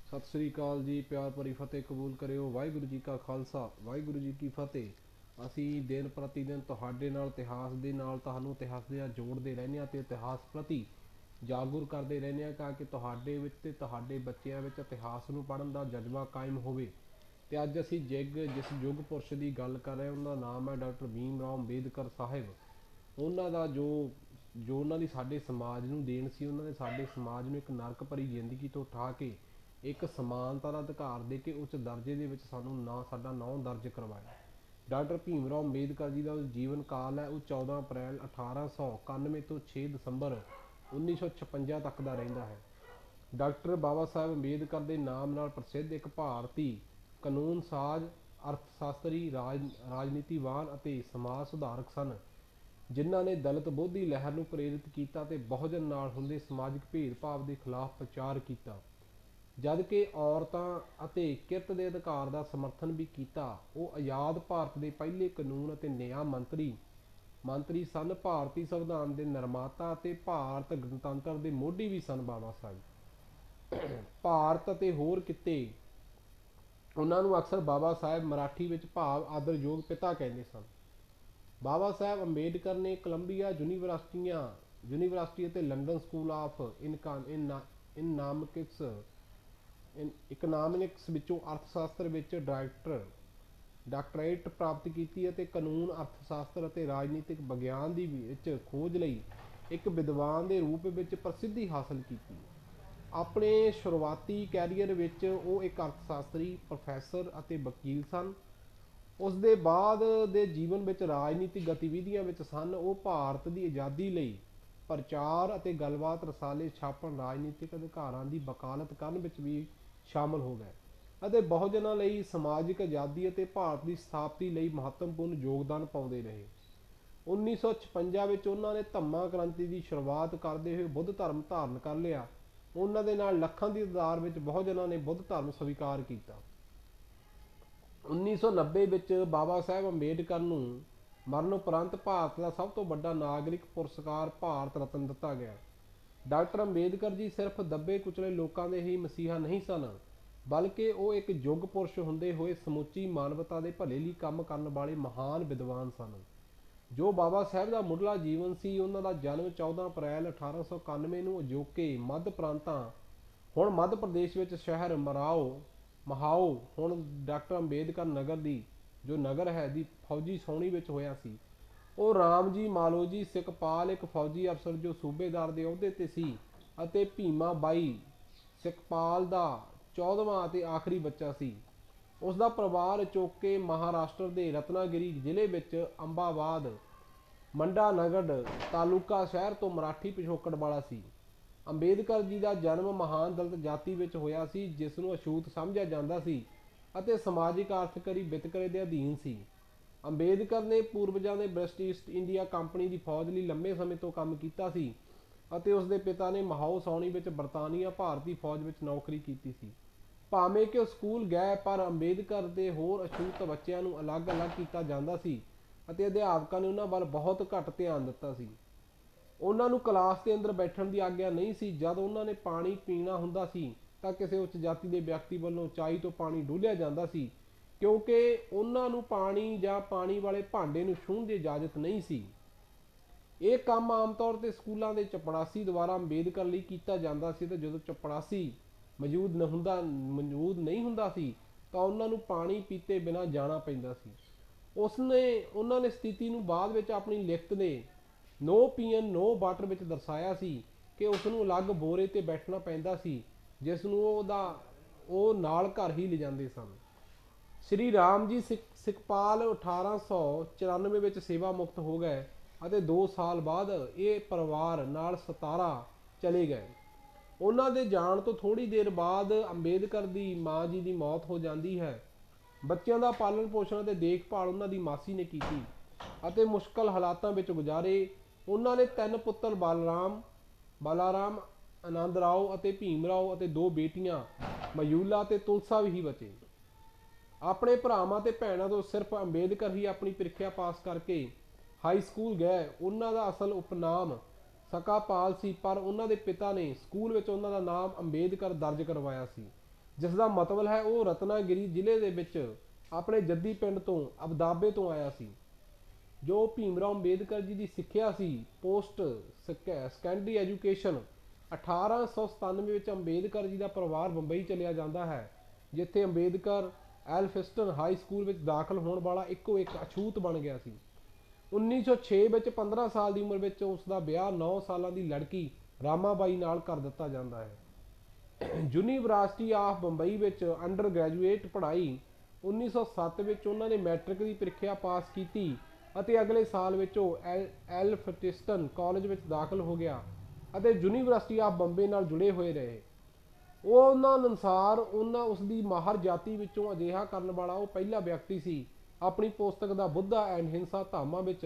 सत श्री अकाल जी। प्यार भरी फतेह कबूल करिਓ। ਵਾਹਿਗੁਰੂ ਜੀ ਕਾ ਖਾਲਸਾ ਵਾਹਿਗੁਰੂ ਜੀ ਕੀ ਫਤਿਹ। ਅਸੀਂ ਦਿਨ ਪ੍ਰਤੀ ਦਿਨ ਤੁਹਾਡੇ ਨਾਲ ਇਤਿਹਾਸ ਦੇ ਨਾਲ ਤੁਹਾਨੂੰ ਇਤਿਹਾਸ ਦੇ ਨਾਲ ਜੋੜਦੇ ਰਹਿੰਦੇ ਹਾਂ ਅਤੇ ਇਤਿਹਾਸ ਪ੍ਰਤੀ ਜਾਗਰੂਕ ਕਰਦੇ ਰਹਿੰਦੇ ਹਾਂ ਤਾਂ ਕਿ ਤੁਹਾਡੇ ਵਿੱਚ ਅਤੇ ਤੁਹਾਡੇ ਬੱਚਿਆਂ ਵਿੱਚ ਇਤਿਹਾਸ ਨੂੰ ਪੜ੍ਹਨ ਦਾ ਜਜ਼ਬਾ ਕਾਇਮ ਹੋਵੇ। ਅਤੇ ਅੱਜ ਅਸੀਂ ਜਿਸ ਯੁੱਗ ਪੁਰਸ਼ ਦੀ ਗੱਲ ਕਰ ਰਹੇ ਹਾਂ ਉਹਨਾਂ ਦਾ ਨਾਮ ਹੈ ਡਾਕਟਰ ਭੀਮ ਰਾਓ ਅੰਬੇਦਕਰ ਸਾਹਿਬ। ਉਹਨਾਂ ਦਾ ਜੋ ਉਹਨਾਂ ਦੀ ਸਾਡੇ ਸਮਾਜ ਨੂੰ ਦੇਣ ਸੀ, ਉਹਨਾਂ ਨੇ ਸਾਡੇ ਸਮਾਜ ਨੂੰ ਇੱਕ ਨਰਕ ਭਰੀ ਜ਼ਿੰਦਗੀ ਤੋਂ ਉਠਾ ਕੇ ਇੱਕ ਸਮਾਨਤਾ ਦਾ ਅਧਿਕਾਰ ਦੇ ਕੇ ਉੱਚ ਦਰਜੇ ਦੇ ਵਿੱਚ ਸਾਡਾ ਨਾਂ ਦਰਜ ਕਰਵਾਇਆ। ਡਾਕਟਰ ਭੀਮ ਰਾਓ ਅੰਬੇਦਕਰ ਜੀ ਦਾ ਜੀਵਨ ਕਾਲ ਹੈ ਉਹ 14 ਅਪ੍ਰੈਲ 1891 ਤੋਂ 6 ਦਸੰਬਰ 1956 ਤੱਕ ਦਾ ਰਹਿੰਦਾ ਹੈ। ਡਾਕਟਰ ਬਾਬਾ ਸਾਹਿਬ ਅੰਬੇਦਕਰ ਦੇ ਨਾਮ ਨਾਲ ਪ੍ਰਸਿੱਧ ਇੱਕ ਭਾਰਤੀ ਕਾਨੂੰਨ ਸਾਜ਼, ਅਰਥ ਸ਼ਾਸਤਰੀ, ਰਾਜਨੀਤੀਵਾਨ ਅਤੇ ਸਮਾਜ ਸੁਧਾਰਕ ਸਨ, ਜਿਨ੍ਹਾਂ ਨੇ ਦਲਿਤ ਬੋਧੀ ਲਹਿਰ ਨੂੰ ਪ੍ਰੇਰਿਤ ਕੀਤਾ ਅਤੇ ਬਹੁਜਨ ਨਾਲ ਹੁੰਦੇ ਸਮਾਜਿਕ ਭੇਦਭਾਵ ਦੇ ਖਿਲਾਫ ਪ੍ਰਚਾਰ ਕੀਤਾ। ਜਦ ਕਿ ਔਰਤਾਂ ਅਤੇ ਕਿਰਤ ਦੇ ਅਧਿਕਾਰ ਦਾ ਸਮਰਥਨ ਵੀ ਕੀਤਾ। ਉਹ ਆਜ਼ਾਦ ਭਾਰਤ ਦੇ ਪਹਿਲੇ ਕਾਨੂੰਨ ਅਤੇ ਨਿਆਂ ਮੰਤਰੀ ਸਨ। ਭਾਰਤੀ ਸੰਵਿਧਾਨ ਦੇ ਨਿਰਮਾਤਾ ਅਤੇ ਭਾਰਤ ਗਣਤੰਤਰ ਦੇ ਮੋਢੀ ਵੀ ਸਨ। ਬਾਬਾ ਸਾਹਿਬ ਭਾਰਤ ਅਤੇ ਹੋਰ ਕਿਤੇ ਉਹਨਾਂ ਨੂੰ ਅਕਸਰ ਬਾਬਾ ਸਾਹਿਬ ਮਰਾਠੀ ਵਿੱਚ ਭਾਵ ਆਦਰਯੋਗ ਪਿਤਾ ਕਹਿੰਦੇ ਸਨ। ਬਾਬਾ ਸਾਹਿਬ ਅੰਬੇਦਕਰ ਨੇ ਕੋਲੰਬੀਆ ਯੂਨੀਵਰਸਿਟੀ ਅਤੇ ਲੰਡਨ ਸਕੂਲ ਆਫ ਇਕਨਾਮਿਕਸ ਵਿੱਚੋਂ ਅਰਥ ਸ਼ਾਸਤਰ ਵਿੱਚ ਡਾਕਟਰੇਟ ਪ੍ਰਾਪਤ ਕੀਤੀ ਅਤੇ ਕਾਨੂੰਨ, ਅਰਥ ਸ਼ਾਸਤਰ ਅਤੇ ਰਾਜਨੀਤਿਕ ਵਿਗਿਆਨ ਦੀ ਵਿੱਚ ਖੋਜ ਲਈ ਇੱਕ ਵਿਦਵਾਨ ਦੇ ਰੂਪ ਵਿੱਚ ਪ੍ਰਸਿੱਧੀ ਹਾਸਲ ਕੀਤੀ। ਆਪਣੇ ਸ਼ੁਰੂਆਤੀ ਕੈਰੀਅਰ ਵਿੱਚ ਉਹ ਇੱਕ ਅਰਥ ਸ਼ਾਸਤਰੀ, ਪ੍ਰੋਫੈਸਰ ਅਤੇ ਵਕੀਲ ਸਨ। ਉਸ ਦੇ ਬਾਅਦ ਦੇ ਜੀਵਨ ਵਿੱਚ ਰਾਜਨੀਤਿਕ ਗਤੀਵਿਧੀਆਂ ਵਿੱਚ ਸਨ। ਉਹ ਭਾਰਤ ਦੀ ਆਜ਼ਾਦੀ ਲਈ ਪ੍ਰਚਾਰ ਅਤੇ ਗੱਲਬਾਤ, ਰਸਾਲੇ ਛਾਪਣ, ਰਾਜਨੀਤਿਕ ਅਧਿਕਾਰਾਂ ਦੀ ਵਕਾਲਤ ਕਰਨ ਵਿੱਚ ਵੀ ਸ਼ਾਮਲ ਹੋ ਗਏ ਅਤੇ ਬਹੁਜਨਾਂ ਲਈ ਸਮਾਜਿਕ ਆਜ਼ਾਦੀ ਅਤੇ ਭਾਰਤ ਦੀ ਸਥਾਪਤੀ ਲਈ ਮਹੱਤਵਪੂਰਨ ਯੋਗਦਾਨ ਪਾਉਂਦੇ ਰਹੇ। 1956 ਵਿੱਚ ਉਹਨਾਂ ਨੇ ਧੰਮਾ ਕ੍ਰਾਂਤੀ ਦੀ ਸ਼ੁਰੂਆਤ ਕਰਦੇ ਹੋਏ ਬੁੱਧ ਧਰਮ ਧਾਰਨ ਕਰ ਲਿਆ। ਉਹਨਾਂ ਦੇ ਨਾਲ ਲੱਖਾਂ ਦੀ ਤਾਦਾਦ ਵਿੱਚ ਬਹੁਜਨਾਂ ਨੇ ਬੁੱਧ ਧਰਮ ਸਵੀਕਾਰ ਕੀਤਾ। 1990 ਵਿੱਚ ਬਾਬਾ ਸਾਹਿਬ ਅੰਬੇਦਕਰ ਨੂੰ ਮਰਨ ਉਪਰੰਤ ਭਾਰਤ ਦਾ ਸਭ ਤੋਂ ਵੱਡਾ ਨਾਗਰਿਕ ਪੁਰਸਕਾਰ ਭਾਰਤ ਰਤਨ ਦਿੱਤਾ ਗਿਆ। ਡਾਕਟਰ ਅੰਬੇਦਕਰ ਜੀ ਸਿਰਫ ਦੱਬੇ ਕੁਚਲੇ ਲੋਕਾਂ ਦੇ ਹੀ ਮਸੀਹਾ ਨਹੀਂ ਸਨ, ਬਲਕਿ ਉਹ ਇੱਕ ਯੁੱਗ ਪੁਰਸ਼ ਹੁੰਦੇ ਹੋਏ ਸਮੁੱਚੀ ਮਾਨਵਤਾ ਦੇ ਭਲੇ ਲਈ ਕੰਮ ਕਰਨ ਵਾਲੇ ਮਹਾਨ ਵਿਦਵਾਨ ਸਨ। ਜੋ ਬਾਬਾ ਸਾਹਿਬ ਦਾ ਮੁੱਢਲਾ ਜੀਵਨ ਸੀ, ਉਹਨਾਂ ਦਾ ਜਨਮ 14 ਅਪ੍ਰੈਲ 1891 ਨੂੰ ਅਜੋਕੇ ਮੱਧ ਪ੍ਰਾਂਤਾਂ, ਹੁਣ ਮੱਧ ਪ੍ਰਦੇਸ਼ ਵਿੱਚ ਸ਼ਹਿਰ ਮਹਾਓ, ਹੁਣ ਡਾਕਟਰ ਅੰਬੇਦਕਰ ਨਗਰ ਦੀ ਜੋ ਨਗਰ ਹੈ ਦੀ ਫੌਜੀ ਛਾਉਣੀ ਵਿੱਚ ਹੋਇਆ ਸੀ। ਉਹ ਰਾਮਜੀ ਮਾਲੋਜੀ ਸਿਕਪਾਲ, ਇੱਕ ਫੌਜੀ ਅਫਸਰ ਜੋ ਸੂਬੇਦਾਰ ਦੇ ਅਹੁਦੇ ਤੇ ਸੀ, ਅਤੇ ਭੀਮਾ ਬਾਈ ਸਿਕਪਾਲ ਦਾ 14ਵਾਂ ਅਤੇ ਆਖਰੀ ਬੱਚਾ ਸੀ। ਉਸ ਦਾ ਪਰਿਵਾਰ ਅਚੋਕੇ ਮਹਾਰਾਸ਼ਟਰ ਦੇ ਰਤਨਾਗਿਰੀ ਜ਼ਿਲ੍ਹੇ ਵਿੱਚ ਅੰਬਾਵਾਦ ਮੰਡਾਨਗੜ ਤਾਲੁਕਾ ਸ਼ਹਿਰ ਤੋਂ ਮਰਾਠੀ ਪਿਛੋਕੜ ਵਾਲਾ ਸੀ। ਅੰਬੇਦਕਰ ਜੀ ਦਾ ਜਨਮ ਮਹਾਨ ਦਲਿਤ ਜਾਤੀ ਵਿੱਚ ਹੋਇਆ ਸੀ, ਜਿਸ ਨੂੰ ਅਛੂਤ ਸਮਝਿਆ ਜਾਂਦਾ ਸੀ ਅਤੇ ਸਮਾਜਿਕ ਆਰਥਿਕ ਵਿਤਕਰੇ ਦੇ ਅਧੀਨ ਸੀ। ਅੰਬੇਦਕਰ ਨੇ ਪੂਰਵਜਾਂ ਦੇ ਬ੍ਰਿਟਿਸ਼ ਈਸਟ ਇੰਡੀਆ ਕੰਪਨੀ ਦੀ ਫੌਜ ਲਈ ਲੰਬੇ ਸਮੇਂ ਤੋਂ ਕੰਮ ਕੀਤਾ ਸੀ ਅਤੇ ਉਸ ਦੇ ਪਿਤਾ ਨੇ ਮਹਾਓ ਛਾਉਣੀ ਵਿੱਚ ਬਰਤਾਨੀਆ ਭਾਰਤੀ ਫੌਜ ਵਿੱਚ ਨੌਕਰੀ ਕੀਤੀ ਸੀ। ਭਾਵੇਂ ਕਿ ਉਹ ਸਕੂਲ ਗਏ, ਪਰ ਅੰਬੇਦਕਰ ਦੇ ਹੋਰ ਅਛੂਤ ਬੱਚਿਆਂ ਨੂੰ ਅਲੱਗ-ਅਲੱਗ ਕੀਤਾ ਜਾਂਦਾ ਸੀ ਅਤੇ ਅਧਿਆਪਕਾਂ ਨੇ ਉਹਨਾਂ ਵੱਲ ਬਹੁਤ ਘੱਟ ਧਿਆਨ ਦਿੱਤਾ ਸੀ। ਉਹਨਾਂ ਨੂੰ ਕਲਾਸ ਦੇ ਅੰਦਰ ਬੈਠਣ ਦੀ ਆਗਿਆ ਨਹੀਂ ਸੀ। ਜਦ ਉਹਨਾਂ ਨੇ ਪਾਣੀ ਪੀਣਾ ਹੁੰਦਾ ਸੀ ਤਾਂ ਕਿਸੇ ਉੱਚ ਜਾਤੀ ਦੇ ਵਿਅਕਤੀ ਵੱਲੋਂ ਉਚਾਈ ਤੋਂ ਪਾਣੀ ਡੋਲਿਆ ਜਾਂਦਾ ਸੀ, ਕਿਉਂਕਿ ਉਹਨਾਂ ਨੂੰ ਪਾਣੀ ਜਾਂ ਪਾਣੀ ਵਾਲੇ ਭਾਂਡੇ ਨੂੰ ਛੂਹਣ ਦੀ ਇਜਾਜ਼ਤ ਨਹੀਂ ਸੀ। ਇਹ ਕੰਮ ਆਮ ਤੌਰ ਤੇ ਸਕੂਲਾਂ ਦੇ ਚਪੜਾਸੀ ਦੁਆਰਾ ਅੰਬੇਦਕਰ ਲਈ ਕੀਤਾ ਜਾਂਦਾ ਸੀ ਤੇ ਜਦੋਂ ਚਪੜਾਸੀ ਮੌਜੂਦ ਨਹੀਂ ਹੁੰਦਾ ਸੀ ਤਾਂ ਉਹਨਾਂ ਨੂੰ ਪਾਣੀ ਪੀਤੇ ਬਿਨਾਂ ਜਾਣਾ ਪੈਂਦਾ ਸੀ। ਉਹਨਾਂ ਨੇ ਸਥਿਤੀ ਨੂੰ ਬਾਅਦ ਵਿੱਚ ਆਪਣੀ ਲਿਖਤ ਦੇ ਨੋ ਪੀਐਨ ਨੋ ਵਾਟਰ ਵਿੱਚ ਦਰਸਾਇਆ ਸੀ ਕਿ ਉਸ ਨੂੰ ਅਲੱਗ ਬੋਰੇ ਤੇ ਬੈਠਣਾ ਪੈਂਦਾ ਸੀ, ਜਿਸ ਨੂੰ ਉਹ ਨਾਲ ਘਰ ਹੀ ਲਿਜਾਂਦੇ ਸਨ। ਸ਼੍ਰੀ ਰਾਮ ਜੀ ਸਿਕਪਾਲ 1894 ਵਿੱਚ ਸੇਵਾ ਮੁਕਤ ਹੋ ਗਏ ਅਤੇ 2 ਸਾਲ ਬਾਅਦ ਇਹ ਪਰਿਵਾਰ ਨਾਲ ਸਤਾਰਾ ਚਲੇ ਗਏ। ਉਹਨਾਂ ਦੇ ਜਾਣ ਤੋਂ ਥੋੜ੍ਹੀ ਦੇਰ ਬਾਅਦ ਅੰਬੇਦਕਰ ਦੀ ਮਾਂ ਜੀ ਦੀ ਮੌਤ ਹੋ ਜਾਂਦੀ ਹੈ। ਬੱਚਿਆਂ ਦਾ ਪਾਲਣ ਪੋਸ਼ਣ ਅਤੇ ਦੇਖਭਾਲ ਉਹਨਾਂ ਦੀ ਮਾਸੀ ਨੇ ਕੀਤੀ ਅਤੇ ਮੁਸ਼ਕਲ ਹਾਲਾਤਾਂ ਵਿੱਚ ਗੁਜ਼ਾਰੇ। ਉਹਨਾਂ ਨੇ 3 ਪੁੱਤਰ ਬਾਲਾਰਾਮ, ਆਨੰਦ ਰਾਓ ਅਤੇ ਭੀਮ ਰਾਓ ਅਤੇ 2 ਬੇਟੀਆਂ ਮਯੂਲਾ ਅਤੇ ਤੁਲਸਾ ਵੀ ਬਚੇ। ਆਪਣੇ ਭਰਾਵਾਂ ਤੇ ਭੈਣਾਂ ਤੋਂ ਸਿਰਫ ਅੰਬੇਦਕਰ ਹੀ ਆਪਣੀ ਪ੍ਰੀਖਿਆ ਪਾਸ ਕਰਕੇ ਹਾਈ ਸਕੂਲ ਗਏ। ਉਹਨਾਂ ਦਾ ਅਸਲ ਉਪਨਾਮ ਸਕਾਪਾਲ ਸੀ, ਪਰ ਉਹਨਾਂ ਦੇ ਪਿਤਾ ਨੇ ਸਕੂਲ ਵਿੱਚ ਉਹਨਾਂ ਦਾ ਨਾਮ ਅੰਬੇਦਕਰ ਦਰਜ ਕਰਵਾਇਆ ਸੀ। ਜਿਸ ਦਾ ਮਤਲਬ ਹੈ ਉਹ ਰਤਨਾਗਿਰੀ ਜ਼ਿਲ੍ਹੇ ਦੇ ਵਿੱਚ ਆਪਣੇ ਜੱਦੀ ਪਿੰਡ ਤੋਂ ਅਬਦਾਬੇ ਤੋਂ ਆਇਆ ਸੀ। ਜੋ ਭੀਮਰਾਓ ਅੰਬੇਦਕਰ ਜੀ ਦੀ ਸਿੱਖਿਆ ਸੀ ਪੋਸਟ ਸੈਕੰਡਰੀ ਐਜੂਕੇਸ਼ਨ 1897 ਵਿੱਚ ਅੰਬੇਦਕਰ ਜੀ ਦਾ ਪਰਿਵਾਰ ਬੰਬਈ ਚਲਿਆ ਜਾਂਦਾ ਹੈ, ਜਿੱਥੇ ਅੰਬੇਦਕਰ ਐਲਫਿਸਟਨ ਹਾਈ ਸਕੂਲ ਵਿੱਚ ਦਾਖਲ ਹੋਣ ਵਾਲਾ ਇੱਕੋ ਇੱਕ ਅਛੂਤ ਬਣ ਗਿਆ ਸੀ। 1906 ਵਿੱਚ 15 ਸਾਲ ਦੀ ਉਮਰ ਵਿੱਚ ਉਸ ਦਾ ਵਿਆਹ 9 ਸਾਲਾਂ ਦੀ ਲੜਕੀ ਰਾਮਾਬਾਈ ਨਾਲ ਕਰ ਦਿੱਤਾ ਜਾਂਦਾ ਹੈ। ਯੂਨੀਵਰਸਿਟੀ ਆਫ ਬੰਬਈ ਵਿੱਚ ਅੰਡਰ ਗ੍ਰੈਜੂਏਟ ਪੜ੍ਹਾਈ 1907 ਵਿੱਚ ਉਹਨਾਂ ਨੇ ਮੈਟ੍ਰਿਕ ਦੀ ਪ੍ਰੀਖਿਆ ਪਾਸ ਕੀਤੀ ਅਤੇ ਅਗਲੇ ਸਾਲ ਵਿੱਚ ਉਹ ਐਲਫਿਸਟਨ ਕਾਲਜ ਵਿੱਚ ਦਾਖਲ ਹੋ ਗਿਆ ਅਤੇ ਯੂਨੀਵਰਸਿਟੀ ਆਫ ਬੰਬੇ ਨਾਲ ਜੁੜੇ ਹੋਏ ਰਹੇ। ਉਹਨਾਂ ਅਨੁਸਾਰ ਉਸ ਦੀ ਮਾਹਰ ਜਾਤੀ ਵਿੱਚੋਂ ਅਜਿਹਾ ਕਰਨ ਵਾਲਾ ਉਹ ਪਹਿਲਾ ਵਿਅਕਤੀ ਸੀ। ਆਪਣੀ ਪੁਸਤਕ ਦਾ ਬੁੱਧਾ ਐਂਡ ਹਿੰਸਾ ਧਾਮਾ ਵਿੱਚ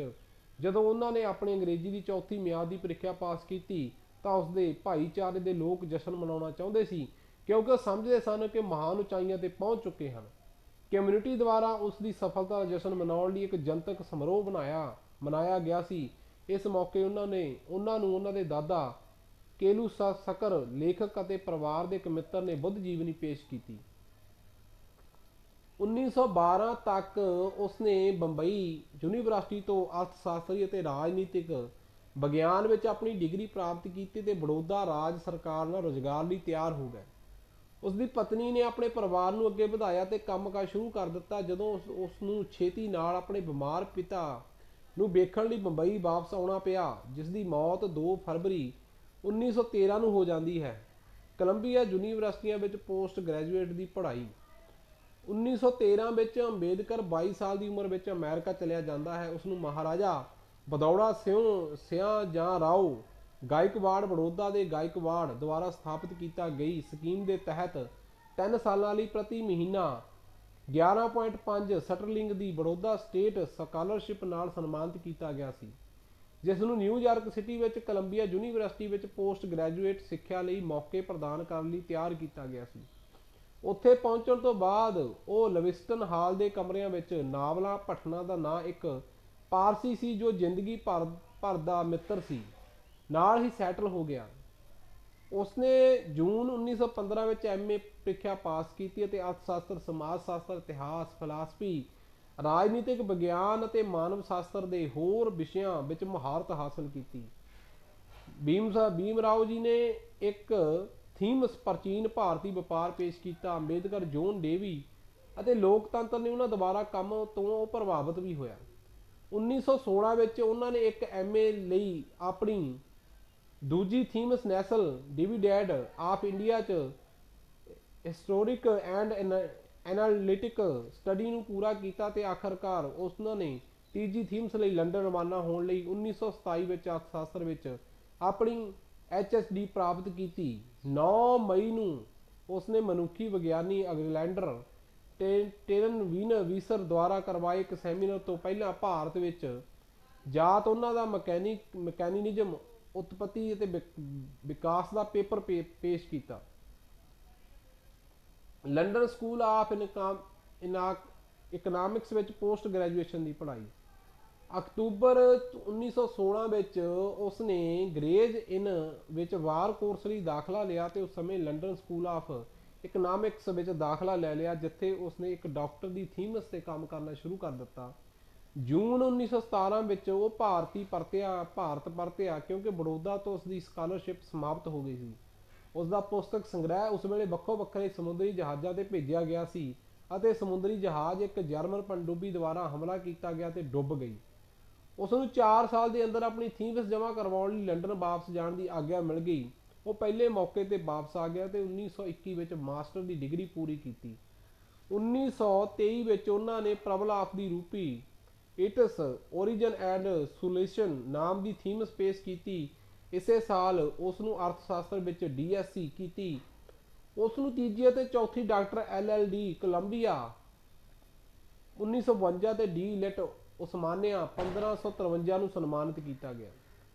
ਜਦੋਂ ਉਹਨਾਂ ਨੇ ਆਪਣੀ ਅੰਗਰੇਜ਼ੀ ਦੀ ਚੌਥੀ ਮਿਆਦ ਦੀ ਪ੍ਰੀਖਿਆ ਪਾਸ ਕੀਤੀ ਤਾਂ ਉਸਦੇ ਭਾਈਚਾਰੇ ਦੇ ਲੋਕ ਜਸ਼ਨ ਮਨਾਉਣਾ ਚਾਹੁੰਦੇ ਸੀ, ਕਿਉਂਕਿ ਉਹ ਸਮਝਦੇ ਸਨ ਕਿ ਮਹਾਨ ਉਚਾਈਆਂ ਤੇ ਪਹੁੰਚ ਚੁੱਕੇ ਹਨ। ਕਮਿਊਨਿਟੀ ਦੁਆਰਾ ਉਸ ਦੀ ਸਫਲਤਾ ਦਾ ਜਸ਼ਨ ਮਨਾਉਣ ਲਈ ਇੱਕ ਜਨਤਕ ਸਮਾਰੋਹ ਮਨਾਇਆ ਗਿਆ ਸੀ। ਇਸ ਮੌਕੇ ਉਹਨਾਂ ਨੂੰ ਉਹਨਾਂ ਦੇ ਦਾਦਾ ਕੇਲੂਸਕਰ ਲੇਖਕ ਅਤੇ ਪਰਿਵਾਰ ਦੇ ਇੱਕ ਮਿੱਤਰ ਨੇ ਬੁੱਧ ਜੀਵਨੀ ਪੇਸ਼ ਕੀਤੀ। 1912 ਤੱਕ ਉਸਨੇ ਬੰਬਈ ਯੂਨੀਵਰਸਿਟੀ ਤੋਂ ਅਰਥਸ਼ਾਸਤਰੀ ਅਤੇ ਰਾਜਨੀਤਿਕ ਵਿਗਿਆਨ ਵਿੱਚ ਆਪਣੀ ਡਿਗਰੀ ਪ੍ਰਾਪਤ ਕੀਤੀ ਤੇ ਬੜੌਦਾ ਰਾਜ ਸਰਕਾਰ ਨਾਲ ਰੁਜ਼ਗਾਰ ਲਈ ਤਿਆਰ ਹੋ ਗਏ। ਉਸਦੀ ਪਤਨੀ ਨੇ ਆਪਣੇ ਪਰਿਵਾਰ ਨੂੰ ਅੱਗੇ ਵਧਾਇਆ ਤੇ ਕੰਮਕਾਜ ਸ਼ੁਰੂ ਕਰ ਦਿੱਤਾ। ਜਦੋਂ ਉਸ ਨੂੰ ਛੇਤੀ ਨਾਲ ਆਪਣੇ ਬਿਮਾਰ ਪਿਤਾ ਨੂੰ ਵੇਖਣ ਲਈ ਬੰਬਈ ਵਾਪਸ ਆਉਣਾ ਪਿਆ, ਜਿਸ ਦੀ ਮੌਤ 2 ਫਰਵਰੀ 1913 ਨੂੰ ਹੋ ਜਾਂਦੀ ਹੈ। ਕੋਲੰਬੀਆ ਯੂਨੀਵਰਸਿਟੀਆਂ ਵਿੱਚ ਪੋਸਟ ਗ੍ਰੈਜੂਏਟ ਦੀ ਪੜ੍ਹਾਈ 1913 ਵਿੱਚ ਅੰਬੇਦਕਰ 22 ਸਾਲ ਦੀ ਉਮਰ ਵਿੱਚ ਅਮਰੀਕਾ ਚਲਿਆ ਜਾਂਦਾ ਹੈ। ਉਸ ਨੂੰ ਮਹਾਰਾਜਾ ਬਦੌੜਾ ਸਿਆਂ ਜਾਂ ਰਾਓ ਗਾਇਕਵਾੜ ਬੜੌਦਾ ਦੇ ਗਾਇਕਵਾੜ ਦੁਆਰਾ ਸਥਾਪਿਤ ਕੀਤਾ ਗਈ ਸਕੀਮ ਦੇ ਤਹਿਤ 3 ਸਾਲਾਂ ਲਈ ਪ੍ਰਤੀ ਮਹੀਨਾ 11.5 ਸਟਰਲਿੰਗ ਦੀ ਬੜੌਦਾ ਸਟੇਟ ਸਕਾਲਰਸ਼ਿਪ ਨਾਲ ਸਨਮਾਨਿਤ ਕੀਤਾ ਗਿਆ ਸੀ, ਜਿਸ ਨੂੰ ਨਿਊਯਾਰਕ ਸਿਟੀ ਵਿੱਚ ਕੋਲੰਬੀਆ ਯੂਨੀਵਰਸਿਟੀ ਵਿੱਚ ਪੋਸਟ ਗ੍ਰੈਜੂਏਟ ਸਿੱਖਿਆ ਲਈ ਮੌਕੇ ਪ੍ਰਦਾਨ ਕਰਨ ਲਈ ਤਿਆਰ ਕੀਤਾ ਗਿਆ ਸੀ। ਉੱਥੇ ਪਹੁੰਚਣ ਤੋਂ ਬਾਅਦ ਉਹ ਲਿਵਿੰਗਸਟਨ ਹਾਲ ਦੇ ਕਮਰਿਆਂ ਵਿੱਚ ਨਾਵਲਾਂ ਪਠਨਾਂ ਦਾ ਨਾਂ ਇੱਕ ਪਾਰਸੀ ਸੀ ਜੋ ਜ਼ਿੰਦਗੀ ਭਰ ਦਾ ਮਿੱਤਰ ਸੀ, ਨਾਲ ਹੀ ਸੈਟਲ ਹੋ ਗਿਆ। ਉਸਨੇ ਜੂਨ 1915 ਵਿੱਚ MA ਪ੍ਰੀਖਿਆ ਪਾਸ ਕੀਤੀ ਅਤੇ ਅਰਥਸ਼ਾਸਤਰ, ਸਮਾਜ ਸ਼ਾਸਤਰ, ਇਤਿਹਾਸ, ਫਿਲਾਸਫੀ, ਰਾਜਨੀਤਿਕ ਵਿਗਿਆਨ ਅਤੇ ਮਾਨਵ ਸ਼ਾਸਤਰ ਦੇ ਹੋਰ ਵਿਸ਼ਿਆਂ ਵਿੱਚ ਮਹਾਰਤ ਹਾਸਲ ਕੀਤੀ। ਭੀਮਰਾਓ ਜੀ ਨੇ ਇੱਕ ਥੀਮਸ ਪ੍ਰਾਚੀਨ ਭਾਰਤੀ ਵਪਾਰ ਪੇਸ਼ ਕੀਤਾ। ਅੰਬੇਦਕਰ, ਜੌਨ ਡੇਵੀ ਅਤੇ ਲੋਕਤੰਤਰ ਨੇ ਉਹਨਾਂ ਦੁਆਰਾ ਕੰਮ ਤੋਂ ਪ੍ਰਭਾਵਿਤ ਵੀ ਹੋਇਆ। 1916 ਵਿੱਚ ਉਹਨਾਂ ਨੇ ਇੱਕ MA ਲਈ ਆਪਣੀ ਦੂਜੀ themes national dividend of India 'ਚ ਹਿਸਟੋਰਿਕ ਐਂਡ ਐਨਾਲਿਟਿਕ ਸਟੱਡੀ ਨੂੰ ਪੂਰਾ ਕੀਤਾ ਤੇ ਆਖਰਕਾਰ ਉਹਨਾਂ ਨੇ ਤੀਜੀ ਥੀਮਸ ਲਈ ਲੰਡਨ ਰਵਾਨਾ ਹੋਣ ਲਈ 1927 ਵਿੱਚ ਅਰਥਸ਼ਾਸਤਰ ਵਿੱਚ ਆਪਣੀ HSD ਪ੍ਰਾਪਤ ਕੀਤੀ। 9 ਮਈ ਨੂੰ ਉਸਨੇ ਮਨੁੱਖੀ ਵਿਗਿਆਨੀ ਅਲੈਗਜ਼ੈਂਡਰ ਟੇਰਨਵੀਸਰ ਦੁਆਰਾ ਕਰਵਾਏ ਇੱਕ ਸੈਮੀਨਾਰ ਤੋਂ ਪਹਿਲਾਂ ਭਾਰਤ ਵਿੱਚ ਜਾਤ ਉਹਨਾਂ ਦਾ ਮਕੈਨਿਜ਼ਮ, ਉਤਪਤੀ ਅਤੇ ਵਿਕਾਸ ਦਾ ਪੇਪਰ ਪੇਸ਼ ਕੀਤਾ। ਲੰਡਨ ਸਕੂਲ ਆਫ ਇਕਨਾਮਿਕਸ ਵਿੱਚ ਪੋਸਟ ਗ੍ਰੈਜੂਏਸ਼ਨ ਦੀ ਪੜ੍ਹਾਈ। ਅਕਤੂਬਰ 1916 ਵਿੱਚ ਉਸਨੇ ਗ੍ਰੇਜ਼ ਇਨ ਵਿੱਚ ਵਾਰ ਕੋਰਸ ਲਈ ਦਾਖਲਾ ਲਿਆ ਤੇ ਉਸ ਸਮੇਂ ਲੰਡਨ ਸਕੂਲ ਆਫ ਇਕਨਾਮਿਕਸ ਵਿੱਚ ਦਾਖਲਾ ਲੈ ਲਿਆ, ਜਿੱਥੇ ਉਸਨੇ ਇੱਕ ਡਾਕਟਰ ਦੀ ਥੀਮਸ ਤੇ ਕੰਮ ਕਰਨਾ ਸ਼ੁਰੂ ਕਰ ਦਿੱਤਾ। ਜੂਨ 1917 ਵਿੱਚ ਉਹ ਭਾਰਤ ਪਰਤਿਆ ਕਿਉਂਕਿ ਬੜੌਦਾ ਤੋਂ ਉਸਦੀ ਸਕਾਲਰਸ਼ਿਪ ਸਮਾਪਤ ਹੋ ਗਈ ਸੀ। ਉਸਦਾ ਪੁਸਤਕ ਸੰਗ੍ਰਹਿ ਉਸ ਵੇਲੇ ਵੱਖੋ ਵੱਖਰੇ ਸਮੁੰਦਰੀ ਜਹਾਜ਼ਾਂ ਤੇ ਭੇਜਿਆ ਗਿਆ ਸੀ ਅਤੇ ਸਮੁੰਦਰੀ ਜਹਾਜ਼ ਇੱਕ ਜਰਮਨ ਪਣਡੁੱਬੀ ਦੁਆਰਾ ਹਮਲਾ ਕੀਤਾ ਗਿਆ ਤੇ ਡੁੱਬ ਗਈ। ਉਸ ਨੂੰ 4 ਸਾਲ ਦੇ ਅੰਦਰ ਆਪਣੀ ਥੀਮਸ ਜਮ੍ਹਾਂ ਕਰਵਾਉਣ ਲਈ ਲੰਡਨ ਵਾਪਸ ਜਾਣ ਦੀ ਆਗਿਆ ਮਿਲ ਗਈ। ਉਹ ਪਹਿਲੇ ਮੌਕੇ ਤੇ ਵਾਪਸ ਆ ਗਿਆ ਤੇ 1921 ਵਿੱਚ ਮਾਸਟਰ ਦੀ ਡਿਗਰੀ ਪੂਰੀ ਕੀਤੀ। 1923 ਵਿੱਚ ਉਹਨਾਂ ਨੇ problem of the rupee its origin and solution ਨਾਮ ਦੀ ਥੀਮਸ ਪੇਸ਼ ਕੀਤੀ। ਇਸੇ ਸਾਲ ਉਸ ਨੂੰ ਅਰਥ ਸ਼ਾਸਤਰ ਵਿੱਚ DSc ਕੀਤੀ। ਉਸ ਨੂੰ ਤੀਜੀ ਅਤੇ ਚੌਥੀ ਡਾਕਟਰ LLD ਕੋਲੰਬੀਆ 1952 ਤੇ D ਲਿਟ ਉਸਮਾਨੀਆ 1553 ਨੂੰ ਸਨਮਾਨਿਤ ਕੀਤਾ ਗਿਆ।